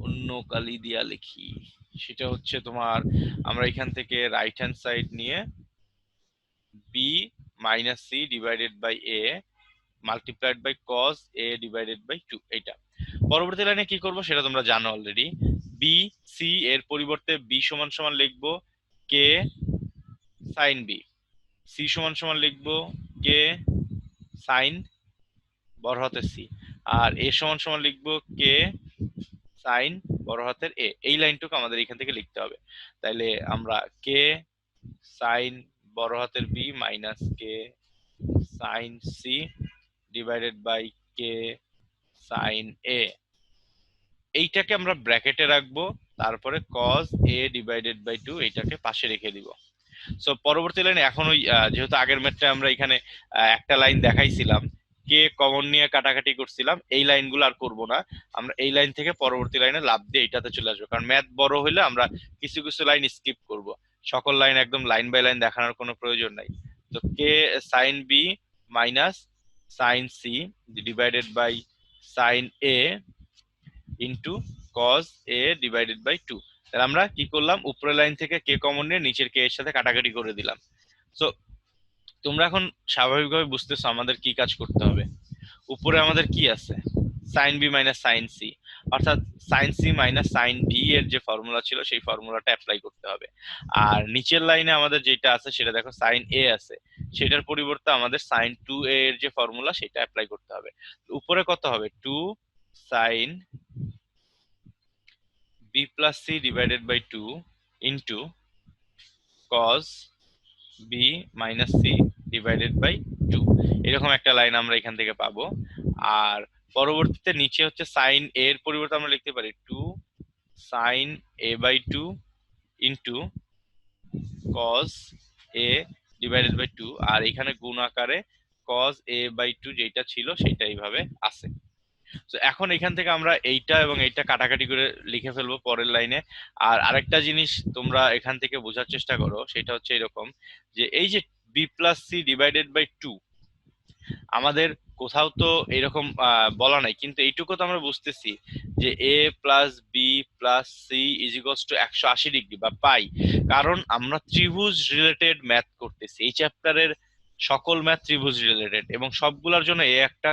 অন্য কালি দিয়া লিখি, সেটা হচ্ছে তোমার আমরা এখান থেকে রাইট হ্যান্ড সাইড নিয়ে b minus c divided by a multiplied by cos a divided by 2, এইটা। পরবর্তী লাইনে কি করব সেটা তোমরা জানো অলরেডি, বি সি এর পরিবর্তে বি সমান সমান লিখবো কে সাইন বি, সি সমান সমান লিখবো কে সাইন বড় হাতের সি, আর এ সমান সমান লিখবো কে সাইন বড় হাতের এ। এই লাইনটুকু আমাদের এখান থেকে লিখতে হবে। তাইলে আমরা কে সাইন বড় হাতের b minus k sine c divided by k sine a, এইটাকে আমরা ব্র্যাকেটে রাখবো, তারপরে cos a ডিভাইডেড বাই 2 এইটাকে পাশে রেখে দিব। সো পরবর্তী লাইনে এখন ওই যেহেতু আগের ম্যাথটা আমরা এখানে একটা লাইন দেখাইছিলাম, কে কমন নিয়ে কাটাকাটি করছিলাম, এই লাইনগুলো আর করব না, আমরা এই লাইন থেকে পরবর্তী লাইনে লাভ দিয়ে এটাতে চলে আসবো, কারণ ম্যাথ বড় হইলে আমরা কিছু কিছু লাইন স্কিপ করব, সকল লাইন একদম লাইন বাই লাইন দেখানোর কোনো প্রয়োজন নাই। তো k sine b minus sine c divided by sine a into cos a divided by 2। তাহলে আমরা কি করলাম, উপরের লাইন থেকে কে কমন নিয়ে নিচের কে এর সাথে কাটাকাটি করে দিলাম। সো তোমরা এখন স্বাভাবিকভাবে বুঝতেছো আমাদের কি কাজ করতে হবে। উপরে আমাদের কি আছে, sine b minus sine c, অর্থাৎ sine c minus sine b এর যে ফর্মুলা ছিল সেই ফর্মুলাটা অ্যাপ্লাই করতে হবে। আর নিচের লাইনে আমাদের যেটা আছে সেটা দেখো সাইন এ আছে, সেটার পরিবর্তে আমাদের সাইন 2a এর যে ফর্মুলা সেটা অ্যাপ্লাই করতে হবে। উপরে কত হবে, 2 sign b plus c divided by 2 into cos b minus c divided by 2, এরকম একটা লাইন আমরা এখান থেকে পাবো। আর পরবর্তীতে নিচে হচ্ছে সাইন a এর পরিবর্তে আমরা লিখতে পারি 2 sine a by 2 into cos a divided by 2, আর এখানে গুণ আকারে cos a by 2 যেটা ছিল সেটা এইভাবে আছে। তো এখন এখান থেকে আমরা এইটা এবং এইটা কাটাকাটি করে লিখে ফেলবো পরের লাইনে। আর আরেকটা জিনিস তোমরা এখান থেকে বোঝার চেষ্টা করো, সেটা হচ্ছে এরকম যে এই যে b plus c divided by 2, আমাদের কোথাও তো এরকম বলা নাই, কিন্তু এইটুকু তো আমরা বুঝতেছি যে a plus b plus c is equals to 180 degree বা পাই, কারণ আমরা ত্রিভুজ রিলেটেড ম্যাথ করতেছি। এই চ্যাপ্টারের সকল ম্যাথ ত্রিভুজ রিলেটেড, এবং সবগুলোর জন্য এ একটা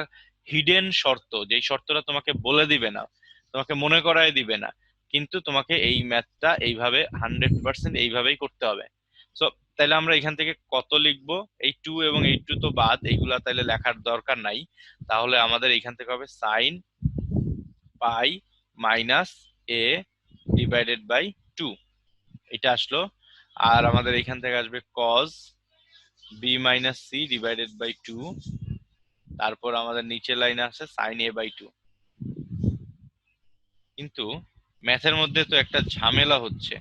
হিডেন শর্ত, যেই শর্তটা তোমাকে বলে দিবে না, তোমাকে মনে করায় দিবে না, কিন্তু তোমাকে এই ম্যাথটা এইভাবে 100% এইভাবেই করতে হবে। সো তাহলে আমরা এখান থেকে কত লিখবো, এই 2 এবং এই 2 তো বাদ, এইগুলা তাহলে লেখার দরকার নাই। তাহলে আমাদের এখান থেকে হবে sine pi minus a divided by 2, এটা আসলো। আর আমাদের এখান থেকে আসবে cos b minus c divided by 2, তারপর আমাদের নিচের লাইনে আছে সাইন a বাই 2। কিন্তু ম্যাথের মধ্যে তো একটা ঝামেলা হচ্ছে,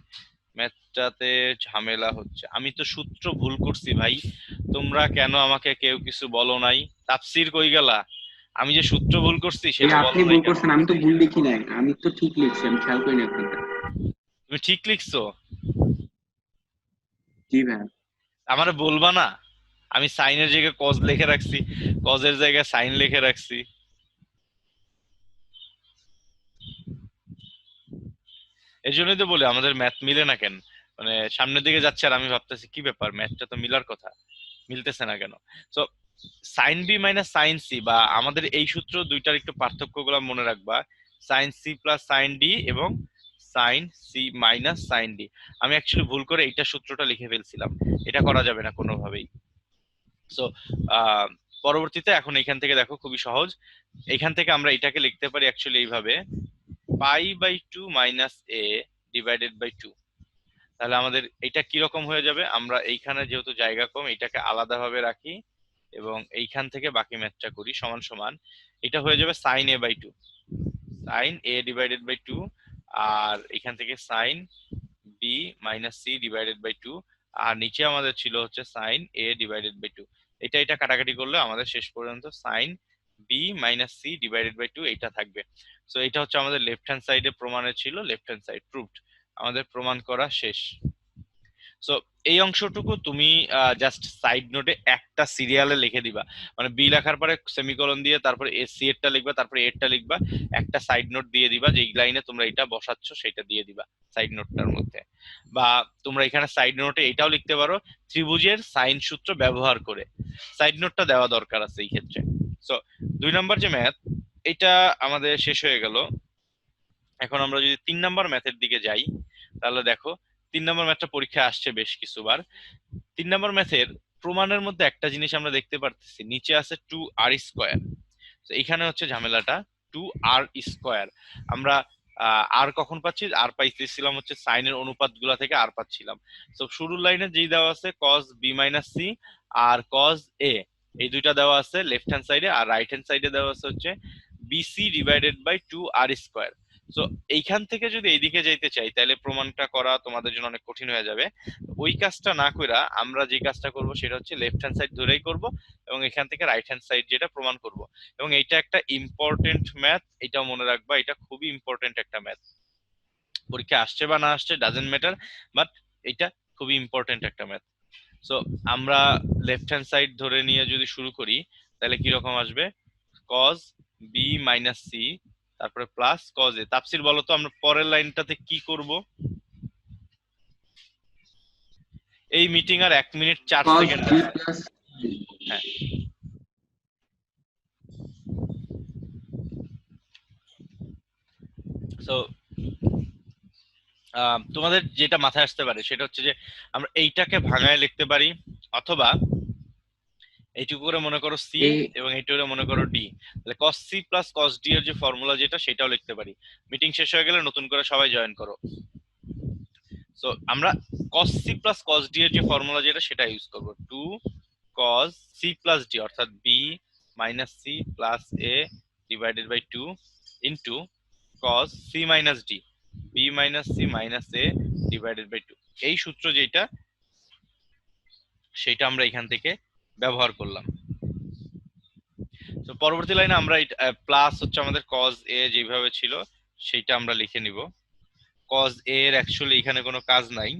ম্যাথটাতে ঝামেলা হচ্ছে, আমি তো সূত্র ভুল করছি ভাই, তোমরা কেন আমাকে কেউ কিছু বলো নাই, তাফসীর কই গেলা, আমি যে সূত্র ভুল করছি এই সেটা আপনি বলো নাই ভুল কেন? করছেন, আমি তো ভুল লিখি নাই, আমি তো ঠিক লিখছি, আমি খেয়াল করিনি আপনারটা। তুমি ঠিক লিখছো? জি ভাই। আমারে বলবা না? আমি সাইনের জায়গায় কজ লিখে রাখছি, কজের জায়গায় সাইন লিখে রাখছি। এই জন্যই তো বলি আমাদের ম্যাথ মিলে না কেন। মানে সামনের দিকে যাচ্ছে আর আমি ভাবতেছি কি ব্যাপার, ম্যাথটা তো মিলার কথা, মিলতেছে না কেন? তো sine b minus sine c, বা আমাদের এই সূত্র দুইটার একটু পার্থক্য গুলো মনে রাখবা। Sine c plus sine d এবং sine c minus sine d. আমি অ্যাকচুয়ালি ভুল করে এইটা সূত্রটা লিখে ফেলছিলাম, এটা করা যাবে না কোনোভাবেই। সো পরবর্তীতে এখন এখান থেকে দেখো খুবই সহজ। এখান থেকে আমরা এটাকে লিখতে পারি অ্যাকচুয়ালি এইভাবে, pi by two minus a divided by two. তাহলে আমাদের এটা কিরকম হয়ে যাবে, আমরা এইখানে যেহেতু জায়গা কম এটাকে আলাদাভাবে রাখি এবং এইখান থেকে বাকি ম্যাথটা করি সমান সমান, এটা হয়ে যাবে sine a by two, sine a divided by two. আর এখান থেকে sine b minus c divided by two. আর নিচে আমাদের ছিল হচ্ছে sine a divided by two. এটা কাটাকাটি করলে আমাদের শেষ পর্যন্ত sine b minus c divided by two এইটা থাকবে। সো এটা হচ্ছে আমাদের লেফট হ্যান্ড সাইডে প্রমাণের ছিল, লেফট হ্যান্ড সাইড প্রুভড, আমাদের প্রমাণ করা শেষ। সো এই অংশটুকু তুমি জাস্ট সাইড নোটে একটা সিরিয়ালে লিখে দিবা, মানে বি লেখার পরে সেমিকোলন দিয়ে তারপরে সি এরটা লিখবা, তারপরে এরটা লিখবা, একটা সাইড নোট দিয়ে দিবা যে এই লাইনে তোমরা এটা বসাচ্ছ সেটা দিয়ে দিবা সাইড নোটটার মধ্যে। বা তোমরা এখানে সাইড নোটে এটাও লিখতে পারো, ত্রিভুজের সাইন সূত্র ব্যবহার করে। সাইড নোটটা দেওয়া দরকার আছে এই ক্ষেত্রে। সো 2 নম্বর যে ম্যাথ, এটা আমাদের শেষ হয়ে গেল। এখন আমরা যদি 3 নম্বর ম্যাথের দিকে যাই, তাহলে দেখো 3 নম্বর ম্যাথটা পরীক্ষায় আসছে বেশ কিছুবার। 3 নম্বর ম্যাথের প্রমাণের মধ্যে একটা জিনিস আমরা দেখতে পারতেছি, নিচে আছে টু আর স্কোয়ার। তো এখানে হচ্ছে ঝামেলাটা, টু আর স্কোয়ার। আমরা আর কখন পাচ্ছি, আর পাইতেছিলাম হচ্ছে সাইনের অনুপাত গুলা থেকে আর পাচ্ছিলাম। তো শুরুর লাইনে যেই দেওয়া আছে কজ বি মাইনাস সি আর কজ এ, এই দুইটা দেওয়া আছে লেফট হ্যান্ড সাইডে, আর রাইট হ্যান্ড সাইডে দেওয়া আছে হচ্ছে bc divided by two R square. তো এইখান থেকে যদি এইদিকে যাইতে চাই তাহলে প্রমাণটা করা তোমাদের জন্য অনেক কঠিন হয়ে যাবে। ওই কাজটা না কইরা আমরা যে কাজটা করব সেটা হচ্ছে লেফট হ্যান্ড সাইড ধরেই করব এবং এখান থেকে রাইট হ্যান্ড সাইড যেটা প্রমাণ করব। এবং এইটা একটা ইম্পর্টেন্ট ম্যাথ, এটাও মনে রাখবা, এটা খুবই ইম্পর্টেন্ট একটা ম্যাথ। পরীক্ষা আসছে বা না আসছে ডাজেন্ট ম্যাটার, বাট এটা খুবই ইম্পর্টেন্ট একটা ম্যাথ। সো আমরা লেফট হ্যান্ড সাইড ধরে নিয়ে যদি শুরু করি তাহলে কি রকম আসবে, কজ বি মাইনাস সি তারপরে প্লাস কজ এ। তাফসির বলো তো আমরা পরের লাইনটাতে কি করব? এই মিটিং আর 1 মিনিট 4 cos সেকেন্ড b আছে। plus হ্যাঁ। সো তোমাদের যেটা মাথায় আসতে পারে সেটা হচ্ছে যে আমরা এইটাকে ভাঙায় লিখতে পারি, অথবা এইটুকু করে মনে করো সি a এবং এইটুকু করে মনে করো ডি। তাহলে cos c plus cos d এর যে ফর্মুলা যেটা সেটাও লিখতে পারি। মিটিং শেষ হয়ে গেলে নতুন করে সবাই জয়েন করো। সো আমরা cos c plus cos d এর যে ফর্মুলা যেটা সেটা ইউজ করব, two cos c plus d অর্থাৎ b minus c plus a divided by two into cos c minus d, b minus c minus a divided by two. এই সূত্র যেটা সেটা আমরা এখান থেকে ব্যবহার করলাম। তো পরবর্তী লাইনে আমরা প্লাস হচ্ছে আমাদের cos a যেভাবে ছিল সেইটা আমরা লিখে নিব। cos a এর অ্যাকচুয়ালি এখানে কোনো কাজ নাই,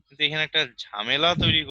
কিন্তু এখানে একটা ঝামেলা তৈরি।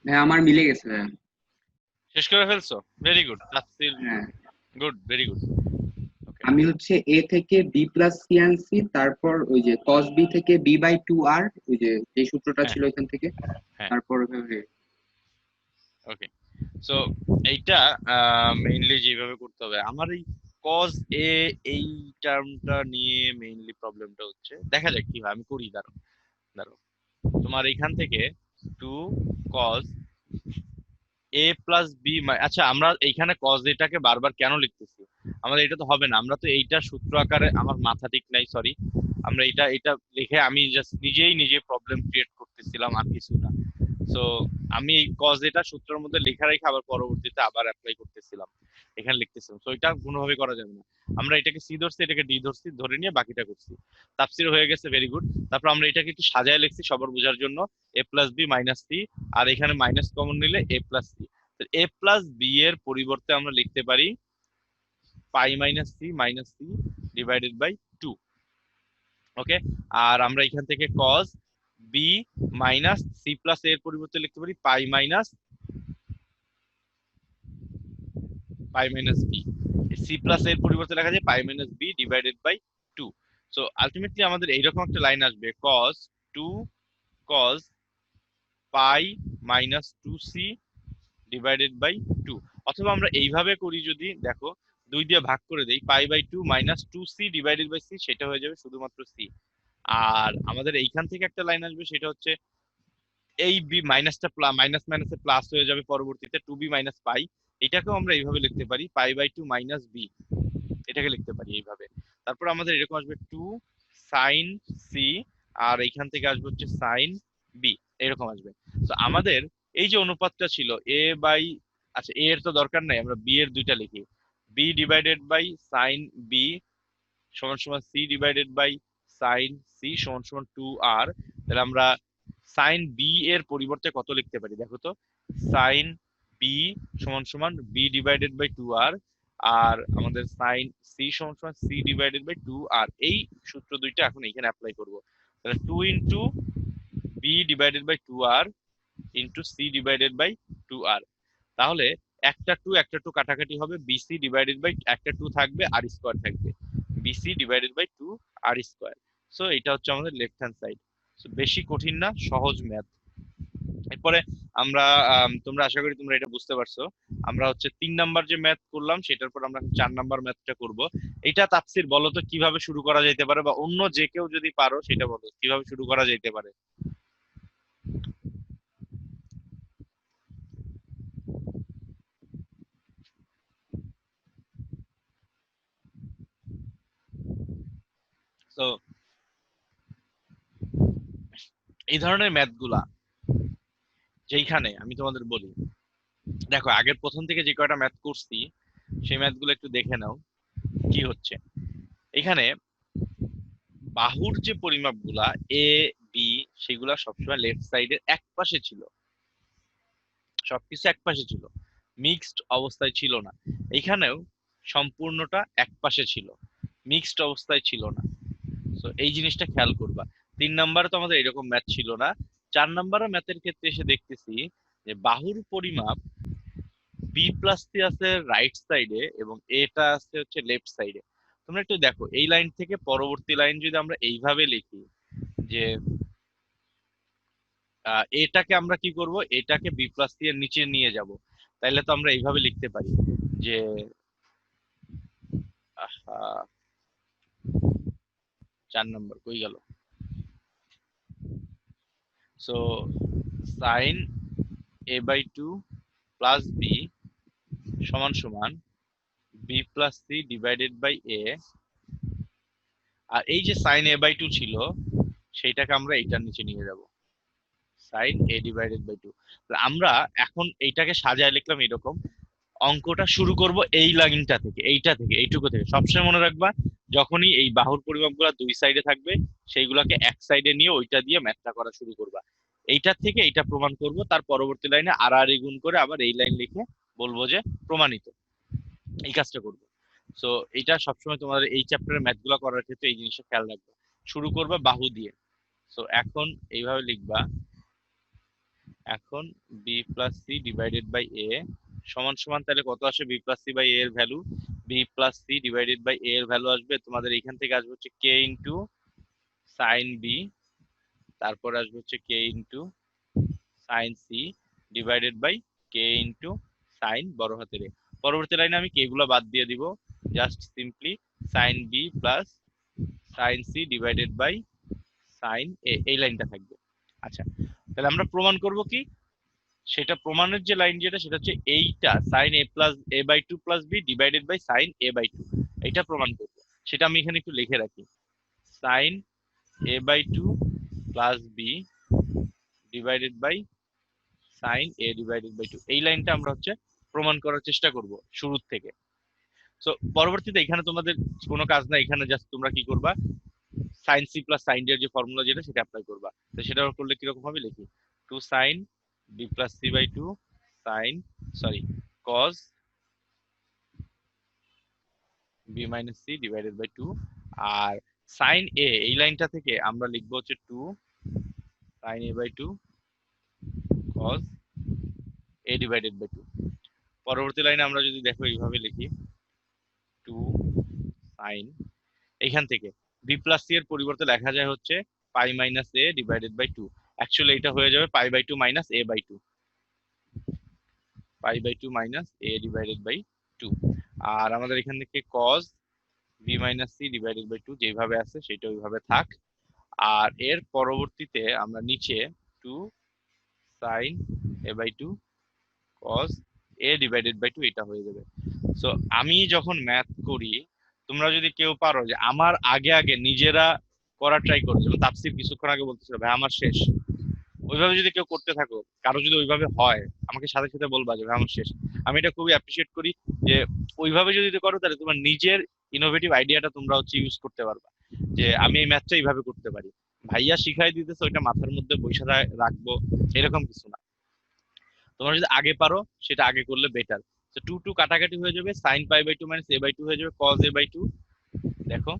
ভাইয়া আমার মিলে গেছে ভাইয়া। শেষ করে ফেলছো? ভেরি গুড তাফসীর, হ্যাঁ, গুড, ভেরি গুড। ওকে, আমি হচ্ছে এ থেকে বি প্লাস সি আনছি, তারপর ওই যে কস বি থেকে বি বাই টু আর, ওই যে যে সূত্রটা হ্যাঁ ছিল এখান থেকে, হ্যাঁ, তারপর ওকে। সো এইটা মেইনলি যেভাবে করতে হবে, আমার এই কজ এ এই টার্মটা নিয়ে মেইনলি প্রবলেমটা হচ্ছে, দেখা যাক কি হয়, আমি করি, দাঁড়ো দাঁড়ো। তোমার এইখান থেকে two cos a plus b, আচ্ছা আমরা এইখানে কজ এটাকে বারবার কেন লিখতেছি? আমাদের এটা তো হবে না, আমরা তো এইটা সূত্র আকারে, আমার মাথা ঠিক নাই, সরি। আমরা এটা এটা লিখে আমি জাস্ট নিজেই নিজে প্রবলেম ক্রিয়েট করতেছিলাম, আর কিছু না। সো আমি এই কজ এটা সূত্রের মধ্যে লেখা রেখে আবার পরবর্তীতে আবার অ্যাপ্লাই করতেছিলাম, এখানে লিখতেছিলাম। সো এটা কোনোভাবে করা যাবে না। আমরা এটাকে সি ধরছি, এটাকে ডি ধরছি, ধরে নিয়ে বাকিটা করছি। তাফসীর হয়ে গেছে, ভেরি গুড। তারপর আমরা এটাকে একটু সাজায় লিখছি সবার বোঝার জন্য, a plus b minus c, আর এখানে মাইনাস কমন নিলে a plus c. A plus b এর পরিবর্তে আমরা লিখতে পারি pi minus c divided by two. Okay, আর আমরা এখান থেকে cos b minus c plus এর পরিবর্তে লিখতে পারি pi minus b. C plus এর পরিবর্তে লেখা যায় pi minus b divided by two. So ultimately আমাদের এইরকম একটা লাইন আসবে, cos two cause pi minus two c divided by two. অথবা আমরা এইভাবে করি, যদি দেখো দুই দিয়ে ভাগ করে দেই, pi by two minus two c divided by c, সেটা হয়ে যাবে শুধুমাত্র সি। আর আমাদের এইখান থেকে একটা লাইন আসবে, সেটা হচ্ছে এই বি মাইনাসটা মাইনাস মাইনাসে প্লাস হয়ে যাবে পরবর্তীতে, টু বি মাইনাস পাই। এটাকেও আমরা এইভাবে লিখতে পারি, pi by two minus b, এটাকে লিখতে পারি এইভাবে। তারপর আমাদের এরকম আসবে টু সাইন সি, আর এইখান থেকে আসবে হচ্ছে সাইন বি, এরকম আসবে। তো আমাদের এই যে অনুপাতটা ছিল এ বাই, আচ্ছা এ এর তো দরকার নাই, আমরা বি এর দুইটা লিখি, b divided by sine b সমান সমান c divided by sine c সমান সমান টু আর। তাহলে আমরা সাইন বি এর পরিবর্তে কত লিখতে পারি দেখো তো, সাইন বি সমান সমান b divided by two R, আর আমাদের সাইন সি সমান সমান c divided by two R. এই সূত্র দুইটা এখন এখানে অ্যাপ্লাই করব। তাহলে two into b divided by two R into c divided by two R. তাহলে একটা টু কাটাকাটি হবে, বিসি ডিভাইডেড বাই একটা টু থাকবে আর স্কোয়ার থাকবে, b c divided by two R square. So এটা হচ্ছে আমাদের লেফট হ্যান্ড সাইড। সো বেশি কঠিন না, সহজ ম্যাথ। এরপরে আমরা তোমরা আশা করি তোমরা এটা বুঝতে পারছো। আমরা হচ্ছে 3 নাম্বার যে ম্যাথ করলাম সেটার পর আমরা 4 নাম্বার ম্যাথটা করব। এটা তাফসীর বলো তো কিভাবে শুরু করা যেতে পারে, বা অন্য যে কেউ যদি পারো সেটা বলো কিভাবে শুরু করা যেতে পারে। তো এই ধরনের ম্যাথগুলা যেইখানে আমি তোমাদের বলি, দেখো আগের প্রথম থেকে যে কয়টা ম্যাথ করছি সেই ম্যাথগুলো একটু দেখে নাও কি হচ্ছে। এখানে বাহুর যে পরিমাপগুলা এ বি, সেগুলা সবসময় লেফট সাইডের এক পাশে ছিল, সবকিছু এক পাশে ছিল, মিক্সড অবস্থায় ছিল না। এখানেও সম্পূর্ণটা এক পাশে ছিল, মিক্সড অবস্থায় ছিল না। তো এই জিনিসটা খেয়াল করবা। 3 নাম্বারে তো আমাদের এরকম ম্যাথ ছিল না। 4 নাম্বারের ম্যাথের ক্ষেত্রে এসে দেখতেছি যে বাহুর পরিমাপ বি প্লাস সি আছে রাইট সাইডে এবং এটা আছে হচ্ছে লেফট সাইডে। তোমরা একটু দেখো এই লাইন থেকে পরবর্তী লাইন যদি আমরা এইভাবে লিখি যে এটাকে আমরা কি করব, এটাকে বি প্লাস সি এর নিচে নিয়ে যাব, তাইলে তো আমরা এইভাবে লিখতে পারি যে 4 নাম্বার কই গেল, so sine a by two plus b সমান সমান b plus c divided by a. আর এই যে সাইন এ বাই টু ছিল সেইটাকে আমরা এইটার নিচে নিয়ে যাব, sine a divided by two. আমরা এখন এইটাকে সাজায় লিখলাম এরকম। অঙ্কটা শুরু করব এই লাইনটা থেকে, এইটা থেকে, এইটুকু থেকে। সবসময় মনে রাখবা যখনই এই বাহুর পরিমাপগুলো দুই সাইডে থাকবে সেইগুলোকে এক সাইডে নিয়ে ওইটা দিয়ে ম্যাথটা করা শুরু করবা। এইটার থেকে এইটা প্রমাণ করব, তার পরবর্তী লাইনে আড়াআড়ি গুণ করে আবার এই লাইন লিখে বলবো যে প্রমাণিত। এই কাজটা করবো। সো এটা সবসময় তোমাদের এই চ্যাপ্টারের ম্যাথগুলো করার ক্ষেত্রে এই জিনিসটা খেয়াল রাখবে। শুরু করবে বাহু দিয়ে। সো এখন এইভাবে লিখবা, এখন b plus c divided by a সমান সমান, তাহলে কত আসে b plus c by a এর value? B plus c divided by a এর ভ্যালু আসবে তোমাদের এখান থেকে আসবে হচ্ছে কে ইন্টু সাইন বি, তারপর আসবে হচ্ছে k into sine c divided by k into sine বড় হাতের এ। পরবর্তী লাইনে আমি কে গুলো বাদ দিয়ে দিব, just simply sine b plus sine c divided by sine a, এই লাইনটা থাকবে। আচ্ছা, তাহলে আমরা প্রমাণ করব কি? সেটা প্রমাণের যে লাইন যেটা, সেটা হচ্ছে এইটা sine a plus a by two plus b divided by sine a by two, এইটা প্রমাণ করব। সেটা আমি এখানে একটু লিখে রাখি, sine a by two plus b divided by sine a divided by two, এই লাইনটা আমরা হচ্ছে প্রমাণ করার চেষ্টা করব শুরুর থেকে। সো পরবর্তীতে এখানে তোমাদের কোনো কাজ না, এখানে জাস্ট তোমরা কি করবা, sine c plus sine d এর যে ফর্মুলা যেটা, সেটা অ্যাপ্লাই করবা। তো সেটা করলে কিরকম হবে লিখি, two sine b plus c by two sine sorry cos b minus c divided by two, আর সাইন এ এই লাইনটা থেকে আমরা লিখবো হচ্ছে two sine a by two cos a divided by two. পরবর্তী লাইনে আমরা যদি দেখো এইভাবে লিখি, টু সাইন, এখান থেকে বি প্লাস সি এর পরিবর্তে লেখা যায় হচ্ছে pi minus a divided by two. Actually এটা হয়ে যাবে pi by two minus a by two, pi by two minus a divided by two. আর আমাদের এখান থেকে cos b minus c divided by two যেভাবে আছে সেটা ওইভাবে থাক। আর এর পরবর্তীতে আমরা নিচে two sine a by two cos a divided by two, এটা হয়ে যাবে। সো আমি যখন ম্যাথ করি, তোমরা যদি কেউ পারো যে আমার আগে আগে নিজেরা করা ট্রাই করো, যেমন তাফসীর কিছুক্ষণ আগে বলতেছিল ভাই আমার শেষ, ওইভাবে যদি কেউ করতে থাকো, কারো যদি ওইভাবে হয় আমাকে সাথে সাথে বলবা যে ভাই আমার শেষ। আমি এটা খুবই অ্যাপ্রিসিয়েট করি যে ওইভাবে যদি করো তাহলে তোমার নিজের ইনোভেটিভ আইডিয়াটা তোমরা হচ্ছে ইউজ করতে পারবা, যে আমি এই ম্যাথটা এইভাবে করতে পারি। ভাইয়া শিখাই দিতেছে ওইটা মাথার মধ্যে বসে রাখবো এরকম কিছু না, তোমরা যদি আগে পারো সেটা আগে করলে বেটার। তো টু টু কাটাকাটি হয়ে যাবে, sine pi by two minus a by two হয়ে যাবে কজ এ বাই টু, দেখো।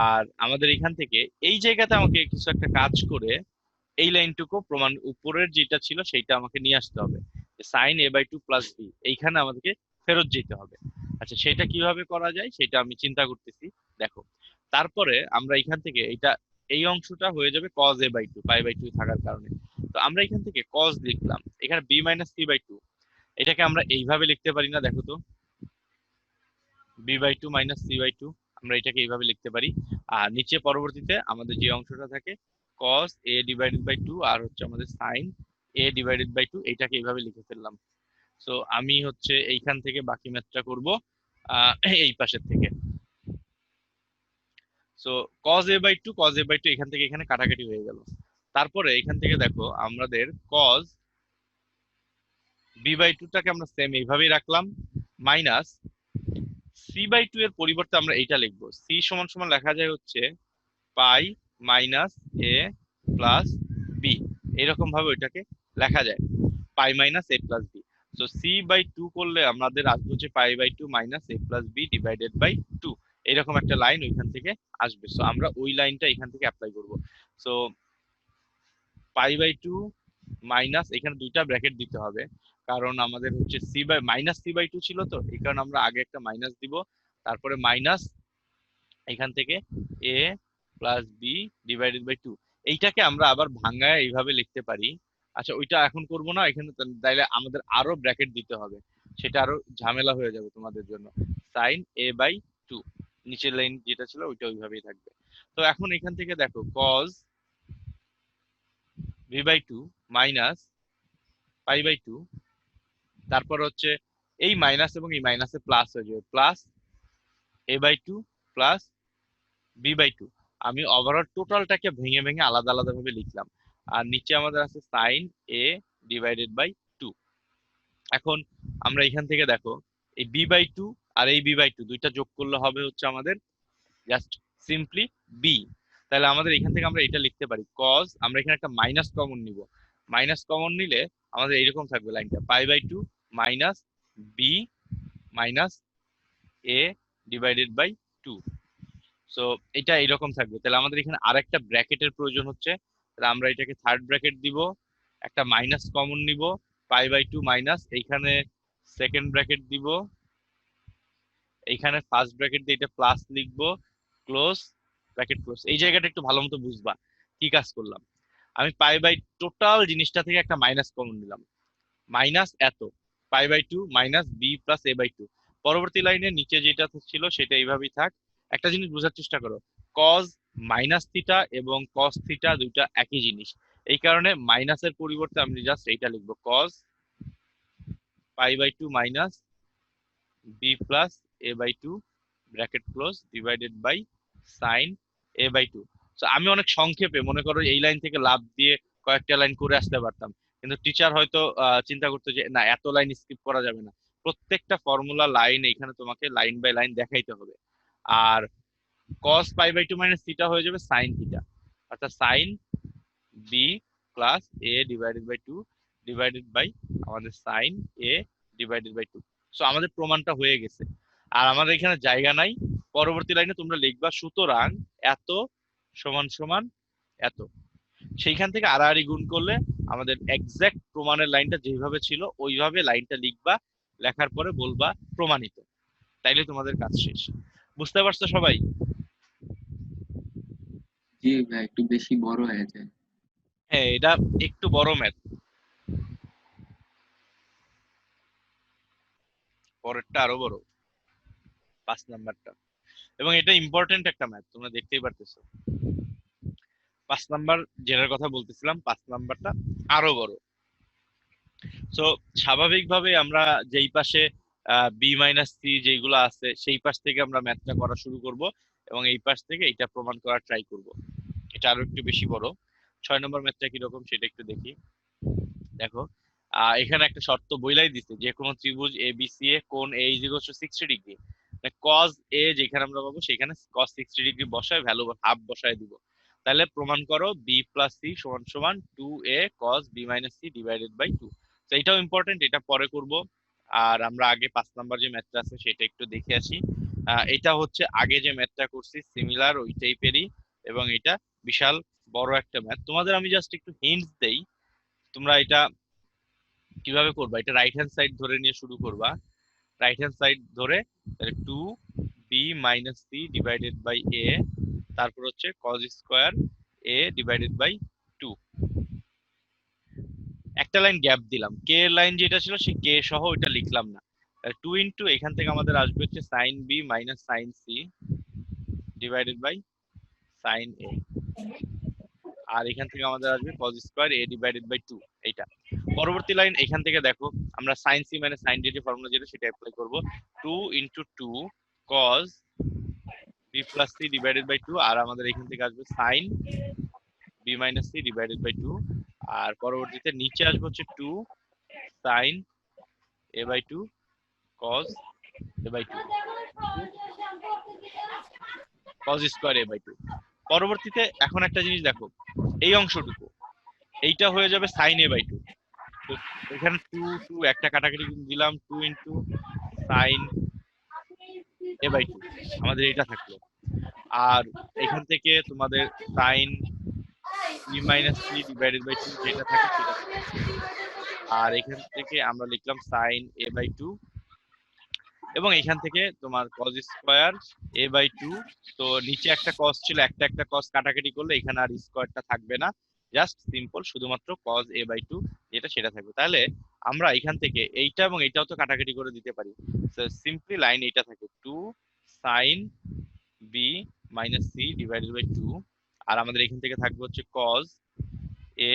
আর আমাদের এখান থেকে এই জায়গাতে আমাকে কিছু একটা কাজ করে এই লাইনটুকু প্রমাণ, উপরের যেটা ছিল সেইটা আমাকে নিয়ে আসতে হবে, sine a by two plus b এইখানে আমাদেরকে ফেরত যেতে হবে। আচ্ছা, সেটা কিভাবে করা যায় সেটা আমি চিন্তা করতেছি, দেখো। তারপরে আমরা এখান থেকে এটা, এই অংশটা হয়ে যাবে cos a by two, pi by two থাকার কারণে। তো আমরা এখান থেকে কজ লিখলাম, এখানে b minus c by two, এটাকে আমরা এইভাবে লিখতে পারি না? দেখো তো, b by two minus c by two, আমরা এটাকে এইভাবে লিখতে পারি। আর নিচে পরবর্তীতে আমাদের যে অংশটা থাকে cos a divided by two, আর হচ্ছে আমাদের sine a divided by two, এটাকে এইভাবে লিখে ফেললাম। সো আমি হচ্ছে এইখান থেকে বাকি ম্যাথটা করব এই পাশের থেকে। So cos a by two এখান থেকে এখানে কাটাকাটি হয়ে গেল। তারপরে এখান থেকে দেখো আমাদের কজ বি বাই টুটাকে আমরা সেম এইভাবেই রাখলাম, মাইনাস সি বাই টু এর পরিবর্তে আমরা এইটা লিখবো, সি সমান সমান লেখা যায় হচ্ছে pi minus a plus b, এরকম ভাবে ওইটাকে লেখা যায়, pi minus a plus b. তো সি বাই টু করলে আমাদের আসবে হচ্ছে pi by two minus a plus b divided by two, এরকম একটা লাইন ওইখান থেকে আসবে। সো আমরা ওই লাইনটা এখান থেকে অ্যাপ্লাই করব। So pi by two minus, এখানে দুইটা ব্র্যাকেট দিতে হবে কারণ আমাদের হচ্ছে c by minus c by two ছিল, তো এই কারণে আমরা আগে একটা মাইনাস দিব, তারপরে মাইনাস এখান থেকে a plus b divided by two, এইটাকে আমরা আবার ভাঙায় এইভাবে লিখতে পারি। আচ্ছা, ওইটা এখন করব না, এখানে তাইলে আমাদের আরো ব্র্যাকেট দিতে হবে, সেটা আরো ঝামেলা হয়ে যাবে তোমাদের জন্য। সাইন এ বাই টু, নিচের লাইন যেটা ছিল ওইটা ওইভাবেই থাকবে। তো এখন এখান থেকে দেখো cos v by two minus pi by two, তারপর হচ্ছে এই মাইনাস এবং এই মাইনাসে প্লাস হয়ে যাবে, plus a by two plus b by two. আমি ওভারঅল টোটালটাকে ভেঙে ভেঙে আলাদা আলাদা ভাবে লিখলাম। আর নিচে আমাদের আছে sine a divided by two. এখন আমরা এখান থেকে দেখো এই বি বাই টু আর এই বি বাই টু দুইটা যোগ করলে হবে হচ্ছে আমাদের জাস্ট সিম্পলি বি। তাহলে আমাদের এখান থেকে আমরা এটা লিখতে পারি কজ, আমরা এখানে একটা মাইনাস কমন নিব, মাইনাস কমন নিলে আমাদের এরকম থাকবে লাইনটা, pi by two minus b minus a divided by two. So এটা এরকম থাকবে। তাহলে আমাদের এখানে আরেকটা ব্র্যাকেটের প্রয়োজন হচ্ছে, তাহলে আমরা এটাকে থার্ড ব্র্যাকেট দিব, একটা মাইনাস কমন নিব, π/2 মাইনাস, এইখানে সেকেন্ড ব্র্যাকেট দিব, এইখানে ফার্স্ট ব্র্যাকেট দিয়ে এটা প্লাস লিখবো, ক্লোজ ব্র্যাকেট ক্লোজ। এই জায়গাটা একটু ভালো মতো বুঝবা কি কাজ করলাম। আমি টোটাল জিনিসটা থেকে একটা মাইনাস কমন নিলাম, মাইনাস এত, π/2 মাইনাস b+a/2। পরবর্তী লাইনে নিচে যেটা ছিল সেটা এইভাবেই থাক। একটা জিনিস বোঝার চেষ্টা করো, কজ মাইনাস থিটা এবং কস থিটা দুইটা একই জিনিস, এই কারণে মাইনাসের পরিবর্তে আমি জাস্ট এইটা লিখবো, cos π/2 minus b+a/2 bracket close divided by sine a/2। তো আমি অনেক সংক্ষেপে মনে করো এই লাইন থেকে লাভ দিয়ে কয়েকটা লাইন করে আসতে পারতাম, কিন্তু টিচার হয়তো চিন্তা করতো যে না, এত লাইন স্কিপ করা যাবে না, প্রত্যেকটা ফর্মুলা লাইন এখানে তোমাকে লাইন বাই লাইন দেখাইতে হবে। আর cos π/2 মাইনাস থিটা হয়ে যাবে সাইন থিটা, অর্থাৎ sine b plus a divided by 2 divided by আমাদের sine a divided by 2। So আমাদের প্রমাণটা হয়ে গেছে, আর আমাদের এখানে জায়গা নাই। পরবর্তী লাইনে তোমরা লিখবা সুতরাং এত সমান সমান এত, সেইখান থেকে আড়াআড়ি গুণ করলে আমাদের এক্সাক্ট প্রমাণের লাইনটা যেভাবে ছিল ওইভাবে লাইনটা লিখবা, লেখার পরে বলবা প্রমাণিত, তাইলে তোমাদের কাজ শেষ। বুঝতে পারছো সবাই? জি ভাই, একটু বেশি বড় হয়ে যায়। হ্যাঁ, এটা একটু বড় ম্যাথ, পরেরটা আরো বড়, 5 নাম্বারটা, এবং এটা ইম্পর্টেন্ট একটা ম্যাথ, তোমরা দেখতেই পারতেছো। 5 নাম্বার যেটার কথা বলতেছিলাম, 5 নাম্বারটা আরো বড়। সো স্বাভাবিকভাবে আমরা যেই পাশে b-c যেগুলো আছে সেই পাশ থেকে আমরা ম্যাথটা করা শুরু করব, এবং এই পাশ থেকে এটা প্রমাণ করার ট্রাই করব। এটা আরো একটু বেশি বড়। 6 নম্বর ম্যাথটা কিরকম সেটা একটু দেখি। দেখো, এখানে একটা শর্ত বইলাই দিছে, যে কোনো ত্রিভুজ এবিসি এ কোণ a = 60 ডিগ্রি, cos a যেখানে আমরা পাবো সেখানে cos 60 ডিগ্রি বসায় ভ্যালু হাফ বসায় দিব। তাহলে প্রমাণ করো b+c সমান সমান 2a cos b-c divided by 2। তো এটাও ইম্পর্টেন্ট, এটা পরে করব। আর আমরা আগে 5 নাম্বার যে ম্যাথটা আছে সেটা একটু দেখে আসি। এটা হচ্ছে আগে যে ম্যাথটা করছি সিমিলার ওই টাইপেরই, এবং এটা বিশাল বড় একটা ম্যাথ। তোমাদের আমি জাস্ট একটু হিন্টস দেই, তোমরা এটা কিভাবে করবা। এটা রাইট হ্যান্ড সাইড ধরে নিয়ে শুরু করবা, রাইট হ্যান্ড সাইড ধরে, তাহলে 2b-c ডিভাইডেড বাই a, তারপর হচ্ছে cos square a divided by 2। একটা লাইন গ্যাপ দিলাম, কে এর লাইন যেটা ছিল সেই কে সহ ওইটা লিখলাম না। 2 ইনটু এখান থেকে আমাদের আসবে হচ্ছে sin b minus sin c divided by sin a, আর এখান থেকে আমাদের আসবে cos square a divided by 2। এইটা পরবর্তী লাইন, এখান থেকে দেখো আমরা sin c minus sin d এর ফর্মুলা যেটা সেটা অ্যাপ্লাই করব, 2 into 2 cos b plus c divided by 2, আর আমাদের এখান থেকে আসবে sin b minus c divided by 2, আর পরবর্তীতে নিচে আসবে হচ্ছে 2 sin a by 2 cos a by 2 cos square a by 2। পরবর্তীতে এখন একটা জিনিস দেখো, এই অংশটুকু এইটা হয়ে যাবে sin a বাই 2। তো এখানে 2 2 একটা কাটাকাটি দিলাম, 2 ইনটু sin a বাই 2 আমাদের এটা থাকলো, আর এখান থেকে তোমাদের sin b minus c divided by 2 যেটা থাকে সেটা থাকলো, আর এখান থেকে আমরা লিখলাম sin a বাই 2, এবং এখান থেকে তোমার cos স্কয়ার a বাই 2। তো নিচে একটা cos ছিল, একটা একটা cos কাটাকাটি করলে এখানে আর স্কয়ারটা থাকবে না, জাস্ট সিম্পল শুধুমাত্র cos a বাই 2 যেটা সেটা থাকবে। তাহলে আমরা এখান থেকে এইটা এবং এইটাও তো কাটাকাটি করে দিতে পারি, তো সিম্পলি লাইন এইটা থাকে 2 sin b minus c divided by 2, আর আমাদের এখান থেকে থাকবে হচ্ছে cos a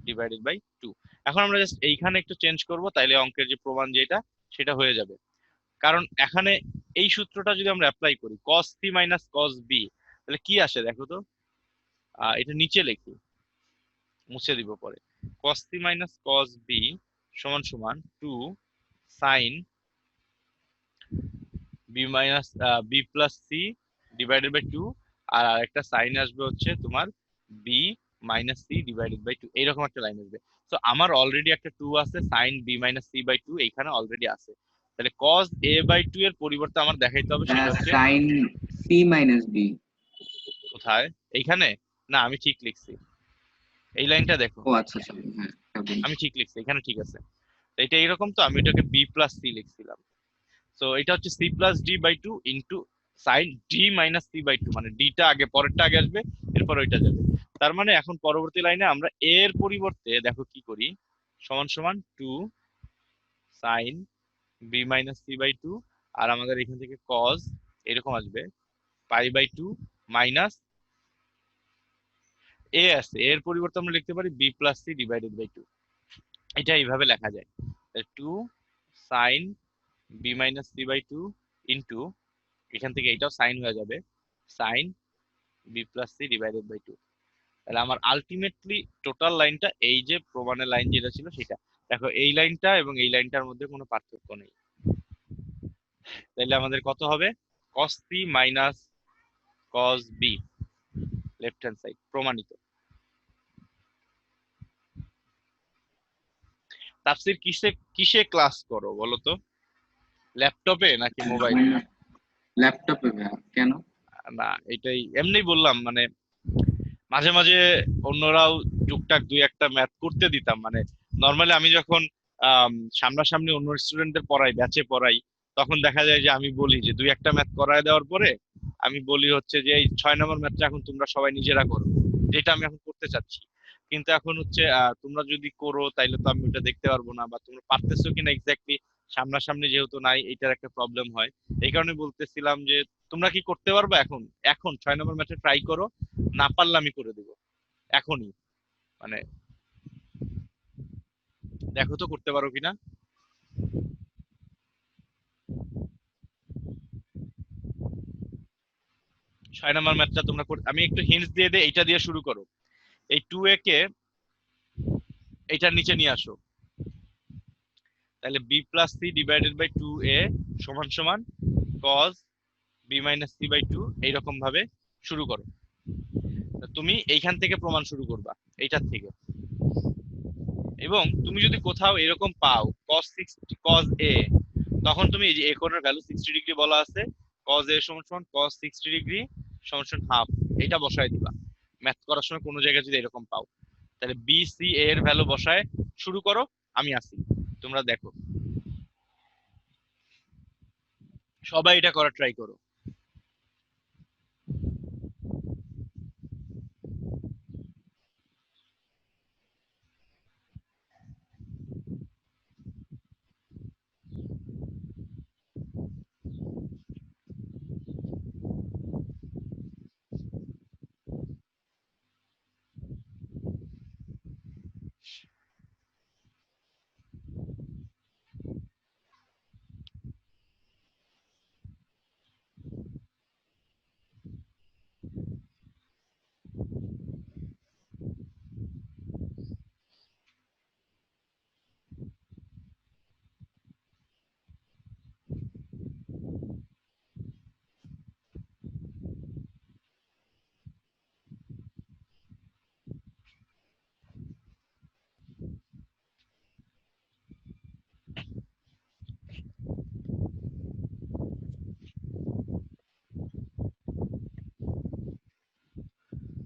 ডিভাইডেড বাই 2। এখন আমরা জাস্ট এইখানে একটু চেঞ্জ করব, তাইলে অঙ্কের যে প্রমাণ যেটা সেটা হয়ে যাবে। কারণ এখানে এই সূত্রটা যদি আমরা অ্যাপ্লাই করি cos c মাইনাস cos b, তাহলে কি আসে দেখো তো। এটা নিচে লিখি, মুছে দিব পরে। cos c মাইনাস cos b সমান সমান 2 sin b minus b plus c divided by 2, আর আরেকটা সাইন আসবে হচ্ছে তোমার b minus c divided by 2, এইরকম একটা লাইন আসবে। তো আমার অলরেডি একটা 2 আছে, sin b minus c by 2 এইখানে অলরেডি আছে, তাহলে cos a বাই 2 এর পরিবর্তে আমার দেখাইতে হবে সেটা হচ্ছে sin c মাইনাস b। কোথায়, এইখানে না, আমি ঠিক লিখছি, এই লাইনটা দেখো। ও আচ্ছা আচ্ছা, হ্যাঁ বলি। আমি ঠিক লিখছি, এখানে ঠিক আছে। তো এটা এরকম, তো আমি এটাকে বি প্লাস সি লিখছিলাম। তো এটা হচ্ছে c plus d by two into sine d minus c by two, মানে ডিটা আগে পরেরটা আগে আসবে, এরপর ওইটা যাবে। তার মানে এখন পরবর্তী লাইনে আমরা এর পরিবর্তে দেখো কি করি, সমান সমান two sine b minus c by two, আর আমাদের এখান থেকে কজ এরকম আসবে pi by two minus a আছে, এর পরিবর্তে আমরা লিখতে পারি b plus c divided by two. এটা এইভাবে লেখা যায়, two sine b minus c by two into, এখান থেকে এটাও সাইন হয়ে যাবে, sine b plus c divided by two. তাহলে আমার আলটিমেটলি টোটাল লাইনটা, এই যে প্রমাণের লাইন যেটা ছিল সেটা, দেখো এই লাইনটা এবং এই লাইনটার মধ্যে কোনো পার্থক্য নেই। তাহলে আমাদের কত হবে, cos c minus cos b, left hand side প্রমাণিত। তাফসীর কিসে কিসে ক্লাস করো বলো তো, ল্যাপটপে নাকি মোবাইলে? ল্যাপটপে ভাইয়া, কেন? না, এটাই এমনি বললাম, মানে মাঝে মাঝে অন্যরাও টুকটাক দুই একটা ম্যাথ করতে দিতাম, মানে নর্মালি আমি যখন সামনাসামনি অন্য স্টুডেন্টদের পড়াই, ব্যাচে পড়াই, তখন দেখা যায় যে আমি বলি যে দুই একটা ম্যাথ করায় দেওয়ার পরে আমি বলি হচ্ছে যে এই 6 নম্বর ম্যাথটা এখন তোমরা সবাই নিজেরা করো, যেটা আমি এখন করতে চাচ্ছি। কিন্তু এখন হচ্ছে তোমরা যদি করো তাইলে তো আমি ওটা দেখতে পারবো না, বা তোমরা পারতেছো কিনা এক্স্যাক্টলি সামনাসামনি যেহেতু নাই, এটার একটা প্রবলেম হয়। এই কারণে বলতেছিলাম যে তোমরা কি করতে পারবে এখন, এখন 6 নম্বর ম্যাথে ট্রাই করো, না পারলে আমি করে দেবো এখনই, মানে দেখো তো করতে পারো কিনা। 6 নম্বর ম্যাথটা তোমরা আমি একটু হিন্টস দিয়ে দিই, এইটা দিয়ে শুরু করো। এই টু এ কে এটার নিচে নিয়ে আসো, তাহলে b plus c divided by two a সমান সমান cos b minus c by two, এইরকম ভাবে শুরু করো। তা তুমি এইখান থেকে প্রমাণ শুরু করবা, এইটার থেকে। এবং তুমি যদি কোথাও এরকম পাও cos 60 cos a, তখন তুমি এই যে a কোণের ভ্যালু 60 ডিগ্রি বলা আছে, cos a সমান সমান cos 60 ডিগ্রি সমান সমান হাফ, এটা বসায় দিবা। ম্যাথ করার সময় কোনো জায়গায় যদি এরকম পাও, তাহলে বি সি এ এর ভ্যালু বসায় শুরু করো, আমি আসি, তোমরা দেখো, সবাই এটা করার ট্রাই করো।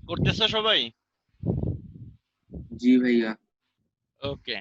করতেছো সবাই? জি ভাইয়া। ওকে।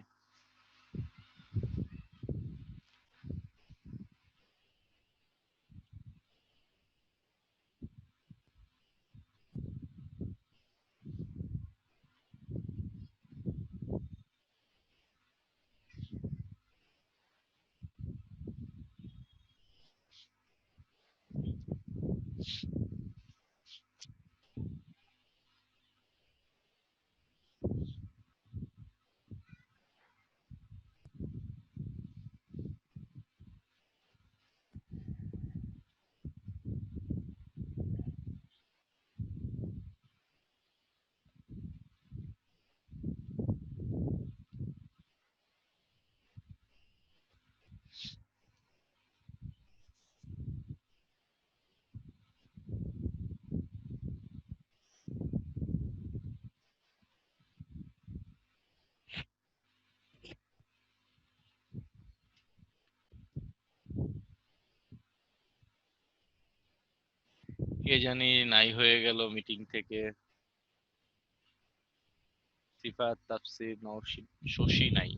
কে জানি নাই হয়ে গেল মিটিং থেকে। সিফাত, তাফসীর, নওশীন, শশী নাই।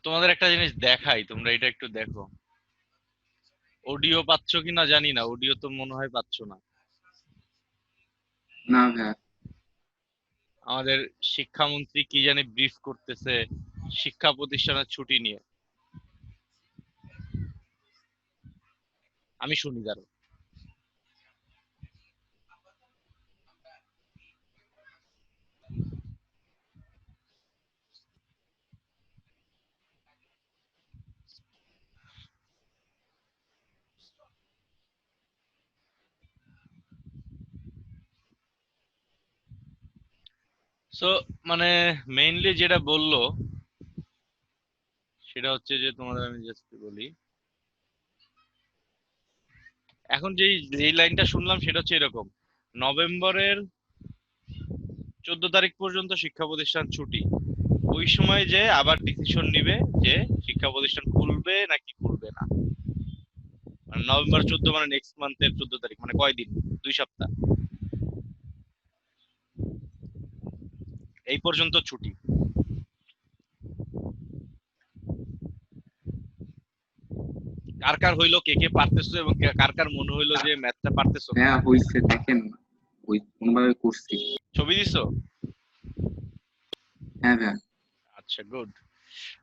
তোমাদের একটা জিনিস দেখাই, তোমরা এটা একটু দেখো। অডিও পাচ্ছ কিনা জানি না, অডিও তো মনে হয় পাচ্ছ না। না ভাইয়া। আমাদের শিক্ষামন্ত্রী কি জানি ব্রিফ করতেছে শিক্ষা প্রতিষ্ঠানের ছুটি নিয়ে। আমি শুনি, দাঁড়ো। সো মানে মেইনলি যেটা বললো সেটা হচ্ছে যে, তোমাদের আমি জাস্ট বলি, এখন যেই লাইনটা শুনলাম সেটা হচ্ছে এরকম: নভেম্বরের 14 তারিখ পর্যন্ত শিক্ষা প্রতিষ্ঠান ছুটি। ওই সময় যে আবার ডিসিশন নিবে যে শিক্ষা প্রতিষ্ঠান খুলবে নাকি খুলবে না। মানে নভেম্বর 14 মানে নেক্সট মান্থের 14 তারিখ, মানে কয়দিন? 2 সপ্তাহ। এই পর্যন্ত ছুটি। কার কার হইলো, কে কে পারতেছো, এবং কার কার মনে হইলো যে ম্যাথটা পারতেছো না? হ্যাঁ হইছে, দেখেন ওই কোনোভাবে করছি। ছবি দিছো? হ্যাঁ ভাইয়া। আচ্ছা, গুড।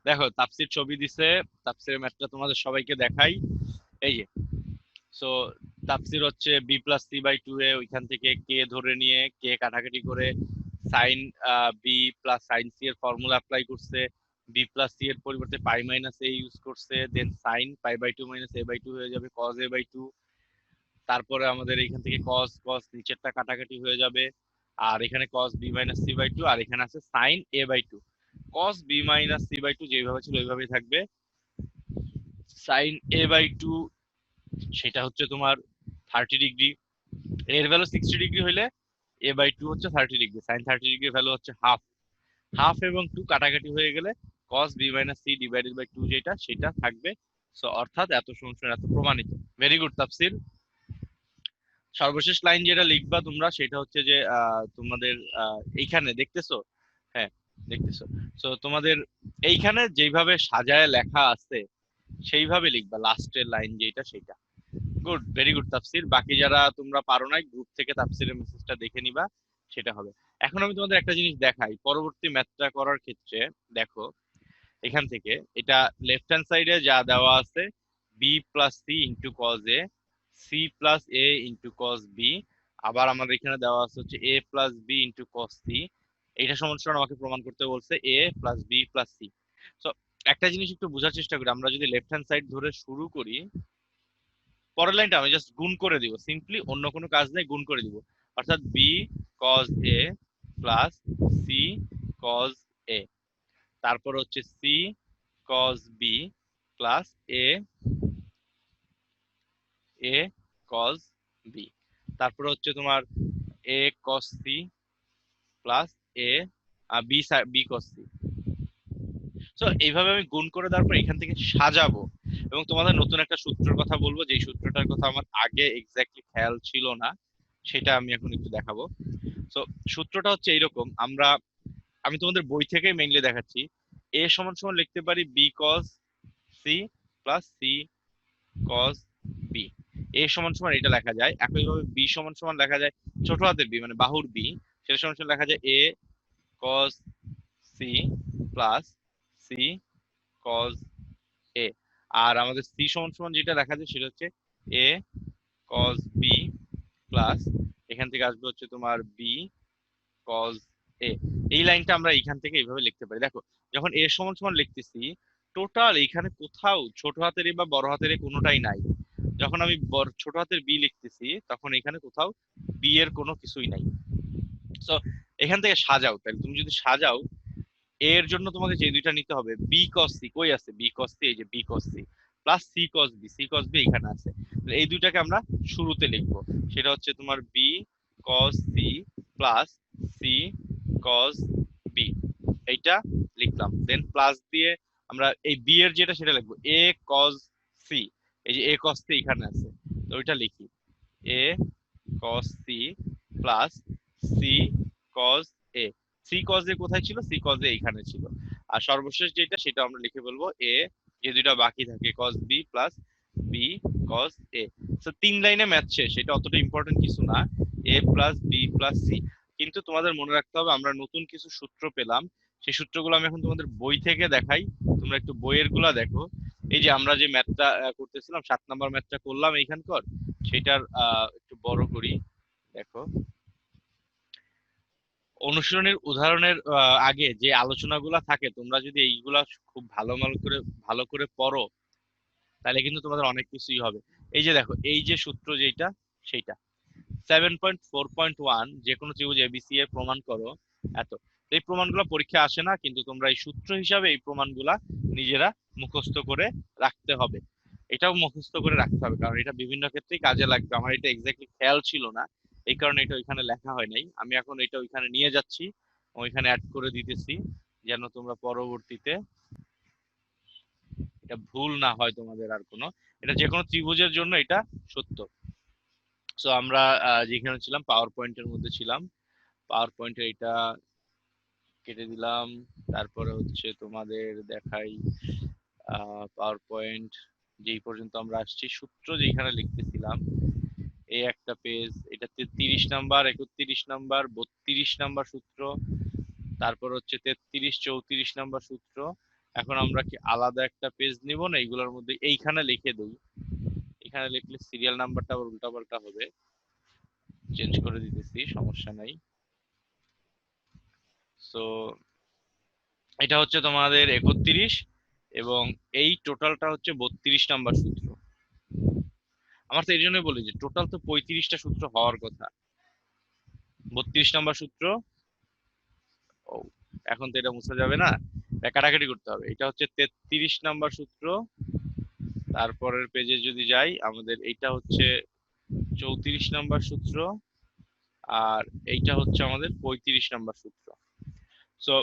দেখো, তাপসির ছবি দিছে। তাপসিরের ম্যাথটা তোমাদের সবাইকে দেখাই। এই যে, সো তাফসীর হচ্ছে b+c/2a, ওইখান থেকে কে ধরে নিয়ে কে কাটাকাটি করে sine b plus sine c এর ফর্মুলা অ্যাপ্লাই করছে, b+c এর পরিবর্তে পাই মাইনাস এ ইউজ করছে, দেন সাইন π/2 মাইনাস a/2 হয়ে যাবে cos a/2। তারপরে আমাদের এখান থেকে cos cos নিচেরটা কাটাকাটি হয়ে যাবে, আর এখানে cos b-c/2, আর এখানে আছে সাইন a/2। cos b-c/2 যেভাবে ছিল ওইভাবেই থাকবে। সাইন a/2 সেটা হচ্ছে তোমার 30 ডিগ্রি, এর ভ্যালু 60 ডিগ্রি হইলে a/2 হচ্ছে 30 ডিগ্রি, সাইন 30 ডিগ্রি ভ্যালু হচ্ছে হাফ। হাফ এবং 2 কাটাকাটি হয়ে গেলে cos b-c ডিভাইডেড বাই 2 যেটা সেটা থাকবে। সো অর্থাৎ এত সমস্যা, এত প্রমাণিত। ভেরি গুড তাফসীর। সর্বশেষ লাইন যেটা লিখবা তোমরা সেটা হচ্ছে যে তোমাদের এইখানে দেখতেছো, হ্যাঁ দেখতেছো, সো তোমাদের এইখানে যেইভাবে সাজায় লেখা আছে সেইভাবে লিখবা লাস্টের লাইন যেটা সেটা। গুড, ভেরি গুড তাফসীর। বাকি যারা তোমরা পারো না, গ্রুপ থেকে তাফসীরের মেসেজটা দেখে নিবা, সেটা হবে। এখন আমি তোমাদের একটা জিনিস দেখাই পরবর্তী ম্যাথটা করার ক্ষেত্রে। দেখো, এখান থেকে এটা লেফট হ্যান্ড সাইডে যা দেওয়া আছে, b+c into cos a, c+a into cos b, আবার আমাদের এখানে দেওয়া আছে হচ্ছে a+b ইন্টু কজ সি। এটা সমান সমান আমাকে প্রমাণ করতে বলছে a+b+c। তো একটা জিনিস একটু বোঝার চেষ্টা করি, আমরা যদি লেফট হ্যান্ড সাইড ধরে শুরু করি, পরের লাইনটা আমি জাস্ট গুণ করে দিব, সিম্পলি, অন্য কোনো কাজ নেই, গুণ করে দিব। অর্থাৎ b cos a plus c cos a, তারপর হচ্ছে c cos b plus a a cos b, তারপর হচ্ছে তোমার a cos c plus a b b cos c. তো এইভাবে আমি গুণ করে দেওয়ার পর এখান থেকে সাজাবো, এবং তোমাদের নতুন একটা সূত্রের কথা বলবো, যে সূত্রটার কথা আমার আগে এক্স্যাক্টলি খেয়াল ছিল না, সেটা আমি এখন একটু দেখাবো। তো সূত্রটা হচ্ছে এইরকম, আমি তোমাদের বই থেকে মেইনলি দেখাচ্ছি। এ সমান সমান লিখতে পারি b cos c plus c cos b. A সমান সমান এটা লেখা যায়। একইভাবে বি সমান সমান লেখা যায় ছোট হাতের বি, মানে বাহুর বি, সেটা সমান সমান লেখা যায় a cos c plus c cos a. আর আমাদের সি সমান সমান যেটা লেখা যায় সেটা হচ্ছে এ কজ বি প্লাস এখান থেকে আসবে হচ্ছে তোমার বি কজ এ। এই লাইনটা আমরা এইখান থেকে এইভাবে লিখতে পারি। দেখো, যখন এ সমান সমান লিখতেছি, টোটাল এখানে কোথাও ছোট হাতের এ বা বড় হাতের এ কোনোটাই নাই। যখন আমি ছোট হাতের বি লিখতেছি, তখন এখানে কোথাও বি এর কোনো কিছুই নাই। তো এখান থেকে সাজাও, তাহলে তুমি যদি সাজাও, এর জন্য তোমাকে যে দুইটা নিতে হবে, বি কস সি কই আছে, বি কস সি, এই যে b cos c, plus c cos b, c cos b এখানে আছে। এই দুইটাকে আমরা শুরুতে লিখবো, সেটা হচ্ছে তোমার b cos c plus c cos b, এইটা লিখলাম। দেন প্লাস দিয়ে আমরা এই বি এর যেটা সেটা লিখবো, এ কস সি, এই যে এ কস সি এখানে আছে, তো ওইটা লিখি, a cos c plus c cos a. C cos a কোথায় ছিল, সি কজ এ এইখানে ছিল। আর সর্বশেষ যেটা সেটা আমরা লিখে বলবো এ, যে দুইটা বাকি থাকে, কস বি প্লাস বি কস এ। তো 3 লাইনে ম্যাথ শেষ, এটা অতটা ইম্পর্টেন্ট কিছু না, এ প্লাস বি প্লাস সি। কিন্তু তোমাদের মনে রাখতে হবে আমরা নতুন কিছু সূত্র পেলাম, সেই সূত্রগুলো আমি এখন তোমাদের বই থেকে দেখাই, তোমরা একটু বইয়ের গুলা দেখো। এই যে আমরা যে ম্যাথটা করতেছিলাম, 7 নম্বর ম্যাথটা করলাম এইখানকার, সেটার একটু বড় করি, দেখো। অনুশীলনের উদাহরণের আগে যে আলোচনাগুলো থাকে, তোমরা যদি এইগুলা খুব ভালো করে পড়ো, তাহলে কিন্তু তোমাদের অনেক কিছুই হবে। এই যে দেখো, এই যে সূত্র যেটা, সেইটা 7.4.1, যে কোনো ত্রিভুজ এবিসি এর প্রমাণ করো, এত। এই প্রমাণগুলো পরীক্ষা আসে না, কিন্তু তোমরা এই সূত্র হিসাবে এই প্রমাণগুলা নিজেরা মুখস্থ করে রাখতে হবে। এটাও মুখস্থ করে রাখতে হবে, কারণ এটা বিভিন্ন ক্ষেত্রেই কাজে লাগবে। আমার এটা এক্স্যাক্টলি খেয়াল ছিল না, এই কারণে এটা ওইখানে লেখা হয় নাই। আমি এখন এটা ওইখানে নিয়ে যাচ্ছি, ওইখানে অ্যাড করে দিতেছি, যেন তোমরা পরবর্তীতে এটা ভুল না হয় তোমাদের আর কোনো। এটা যে কোনো ত্রিভুজের জন্য এটা সত্য। সো আমরা যেখানে ছিলাম, পাওয়ার পয়েন্টের মধ্যে ছিলাম, পাওয়ার পয়েন্টে এটা কেটে দিলাম। তারপরে হচ্ছে তোমাদের দেখাই, পাওয়ার পয়েন্ট যেই পর্যন্ত আমরা আসছি, সূত্র যেখানে লিখতেছিলাম, এই একটা পেজ, এটাতে 30 নাম্বার, 31 নাম্বার, 32 নাম্বার সূত্র, তারপর হচ্ছে 33, 34 নাম্বার সূত্র। এখন আমরা কি আলাদা একটা পেজ নিব না, এইগুলোর মধ্যে এইখানে লিখে দিই। এখানে লিখলে সিরিয়াল নাম্বারটা আবার উল্টাপাল্টা হবে, চেঞ্জ করে দিতেছি, সমস্যা নাই। সো এটা হচ্ছে তোমাদের 31, এবং এই টোটালটা হচ্ছে 32 নাম্বার সূত্র। আমার তো এই জন্যই বলি যে টোটাল তো 35টা সূত্র হওয়ার কথা, 32 নাম্বার সূত্র। ও, এখন তো এটা মুছা যাবে না, এটা কাটাকাটি করতে হবে। এটা হচ্ছে 33 নাম্বার সূত্র। তারপরের পেজে যদি যাই, আমাদের এইটা হচ্ছে 34 নাম্বার সূত্র, আর এইটা হচ্ছে আমাদের 35 নাম্বার সূত্র। সো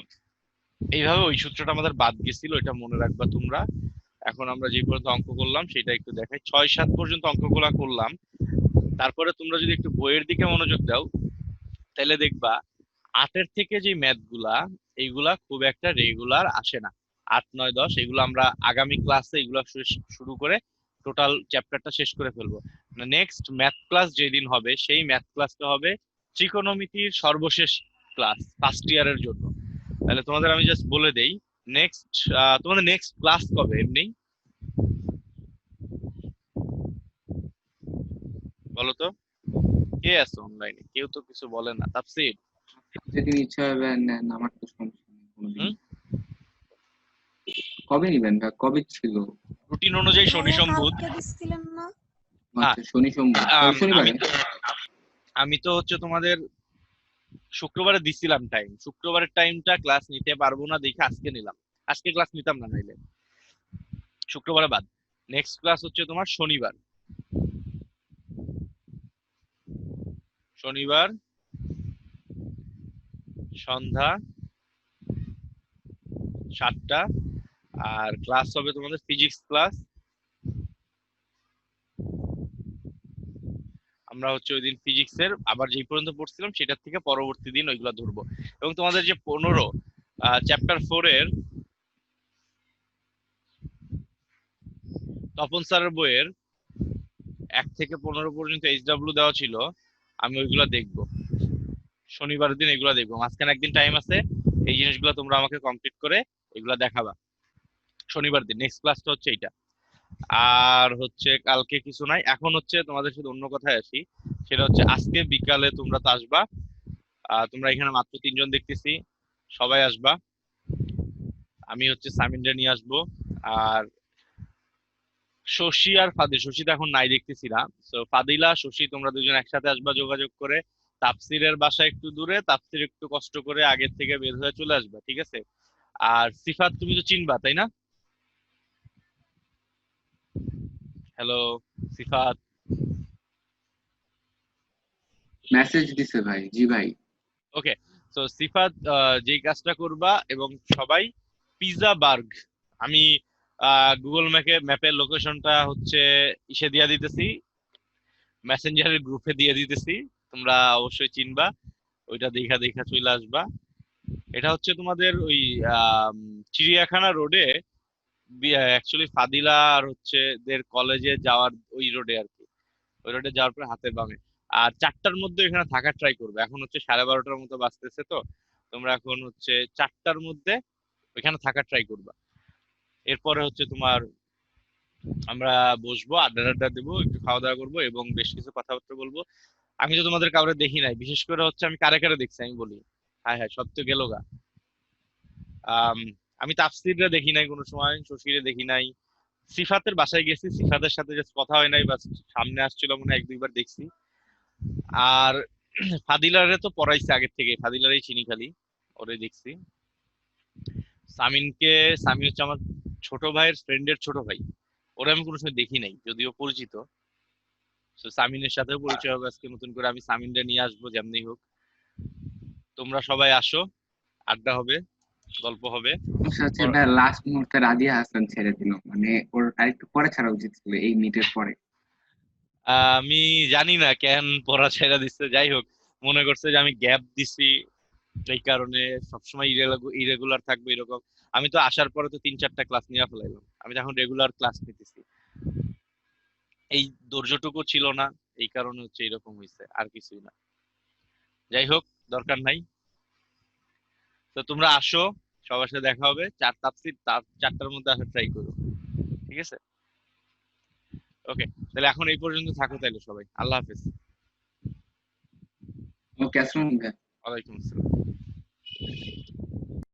এইভাবে ওই সূত্রটা আমাদের বাদ গেছিল, এটা মনে রাখবা তোমরা। এখন আমরা যে পর্যন্ত অঙ্ক করলাম সেটা একটু দেখাই, 6-7 পর্যন্ত অঙ্কগুলা করলাম। তারপরে তোমরা যদি একটু বইয়ের দিকে মনোযোগ দাও, তাহলে দেখবা 8-এর থেকে যে ম্যাথ গুলা, এইগুলা খুব একটা রেগুলার আসে না। 8, 9, 10 এগুলো আমরা আগামী ক্লাসে এগুলো শুরু করে টোটাল চ্যাপ্টারটা শেষ করে ফেলবো। নেক্সট ম্যাথ ক্লাস যেদিন হবে, সেই ম্যাথ ক্লাসটা হবে ত্রিকোণমিতির সর্বশেষ ক্লাস ফার্স্ট ইয়ারের জন্য। তাহলে তোমাদের আমি জাস্ট বলে দেই, নেক্সট তোমাদের নেক্সট ক্লাস কবে এমনি বলো তো? কে আছে অনলাইনে? কেউ তো কিছু বলে না। তাফসীর? যেদিন ইচ্ছা হবে নেন, আমার তো সমস্যা নেই কোনোদিন। হুম? কবে নিবেন ভাই, কবে ছিল? রুটিন অনুযায়ী শনি সোম বুধ। কালকে দিচ্ছিলেন না? আচ্ছা, শনি সোমবার, আমি শনিবারে। আমি তো হচ্ছে তোমাদের শুক্রবারে দিছিলাম টাইম, শুক্রবারের টাইমটা ক্লাস নিতে পারবো না দেখে আজকে নিলাম। আজকে ক্লাস নিতাম না নাইলে, শুক্রবারে বাদ। নেক্সট ক্লাস হচ্ছে তোমার শনিবার, শনিবার সন্ধ্যা 7টা। আর ক্লাস হবে তোমাদের ফিজিক্স ক্লাস। আমরা হচ্ছে ওই দিন ফিজিক্সের আবার যেই পর্যন্ত পড়ছিলাম সেটার থেকে পরবর্তী দিন ওইগুলা ধরবো। এবং তোমাদের যে 15 চ্যাপ্টার 4 এর তপন স্যারের বইয়ের 1 থেকে 15 পর্যন্ত এইচডব্লিউ দেওয়া ছিল, আমি ওইগুলা দেখবো শনিবারের দিন, এগুলা দেখবো। মাঝখানে একদিন টাইম আছে, এই জিনিসগুলো তোমরা আমাকে কমপ্লিট করে এগুলা দেখাবা শনিবার দিন। নেক্সট ক্লাসটা হচ্ছে এইটা। আর হচ্ছে কালকে কিছু নাই। এখন হচ্ছে তোমাদের সাথে অন্য কথায় আসি, সেটা হচ্ছে আজকে বিকালে তোমরা তো আসবা। তোমরা এখানে মাত্র 3 জন দেখতেছি, সবাই আসবা। আমি হচ্ছে সামিনরে নিয়ে আসবো। আর শশী আর ফাদিল, শশী তো এখন নাই দেখতেছি না। তো ফাদিলা শশী তোমরা দুজন একসাথে আসবা যোগাযোগ করে। তাফসিরের বাসা একটু দূরে, তাফসির একটু কষ্ট করে আগের থেকে বের হয়ে চলে আসবা, ঠিক আছে? আর সিফাত তুমি তো চিনবা তাই না? হ্যালো সিফাত। মেসেজ দিছে ভাই, জি ভাই। ওকে, তো সিফাত যেই কাজটা করবা, এবং সবাই পিজা বার্গ, আমি গুগল ম্যাপের লোকেশনটা হচ্ছে ইসে দিয়া দিতেছি, মেসেঞ্জারের গ্রুপে দিয়ে দিতেছি। তোমরা অবশ্যই চিনবা, ওইটা দেখা দেখা চলে আসবা। এটা হচ্ছে তোমাদের ওই আম, চিড়িয়াখানা রোডে, অ্যাকচুয়ালি ফাদিলা আর হচ্ছে দের কলেজে যাওয়ার ওই রোডে আর কি। ওই রোডে যাওয়ার পরে হাতের বামে। আর 4টার মধ্যে এখানে থাকার ট্রাই করবে। এখন হচ্ছে 12:30টার মতো বাজতেছে, তো তোমরা এখন হচ্ছে 4টার মধ্যে ওইখানে থাকার ট্রাই করবা। এরপরে হচ্ছে তোমার আমরা বসবো, আড্ডা আড্ডা দেবো, একটু খাওয়া দাওয়া করবো এবং বেশ কিছু কথাবার্তা বলবো। আমি তো তোমাদের কাউরে দেখি নাই, বিশেষ করে হচ্ছে আমি কারে কারে দেখছি আমি বলি। হ্যাঁ হ্যাঁ, সব তো গেল গা। আম, আমি তাফসীররে দেখি নাই কোনো সময়, শশীরে দেখি নাই। সিফাতের বাসায় গেছি, সিফাতের সাথে জাস্ট কথা হয় নাই, বাস সামনে আসছিল মনে হয় 1-2 বার দেখছি। আর ফাদিলারে তো পড়াইছে আগের থেকে, ফাদিলারেই চিনি খালি, ওরে দেখছি। সামিনকে, সামি হচ্ছে আমার ছোট ভাইয়ের ফ্রেন্ডের ছোট ভাই, ওরা আমি কোনো সময় দেখি নাই যদিও পরিচিত। তো সামিনের সাথেও পরিচয় হবে আজকে নতুন করে, আমি সামিনটা নিয়ে আসবো যেমনি হোক। তোমরা সবাই আসো, আড্ডা হবে, গল্প হবে। সমস্যা হচ্ছে ভাই, লাস্ট মুহূর্তে রাদিয়া হাসান ছেড়ে দিল, মানে ওর আরেকটু পরে ছাড়া উচিত ছিল, এই মিটের পরে। আমি জানি না কেন পড়া ছেড়ে দিচ্ছে, যাই হোক, মনে করছে যে আমি গ্যাপ দিছি এই কারণে সবসময় ইরেগুলার থাকবে এরকম। আমি তো আসার পরে তো 3-4টা ক্লাস নিয়ে ফেলাইলাম, আমি তো এখন রেগুলার ক্লাস নিতেছি। এই ধৈর্যটুকু ছিল না, এই কারণে হচ্ছে এরকম হয়েছে, আর কিছুই না। যাই হোক, দরকার নাই। তো তোমরা আসো, সবার সাথে দেখা হবে। 4টার মধ্যে আসার ট্রাই করো, ঠিক আছে? ওকে, তাহলে এখন এই পর্যন্ত থাকো তাহলে সবাই। আল্লাহ হাফেজ। ওকে, আসসালামু আলাইকুম। ওয়ালাইকুম আসসালাম।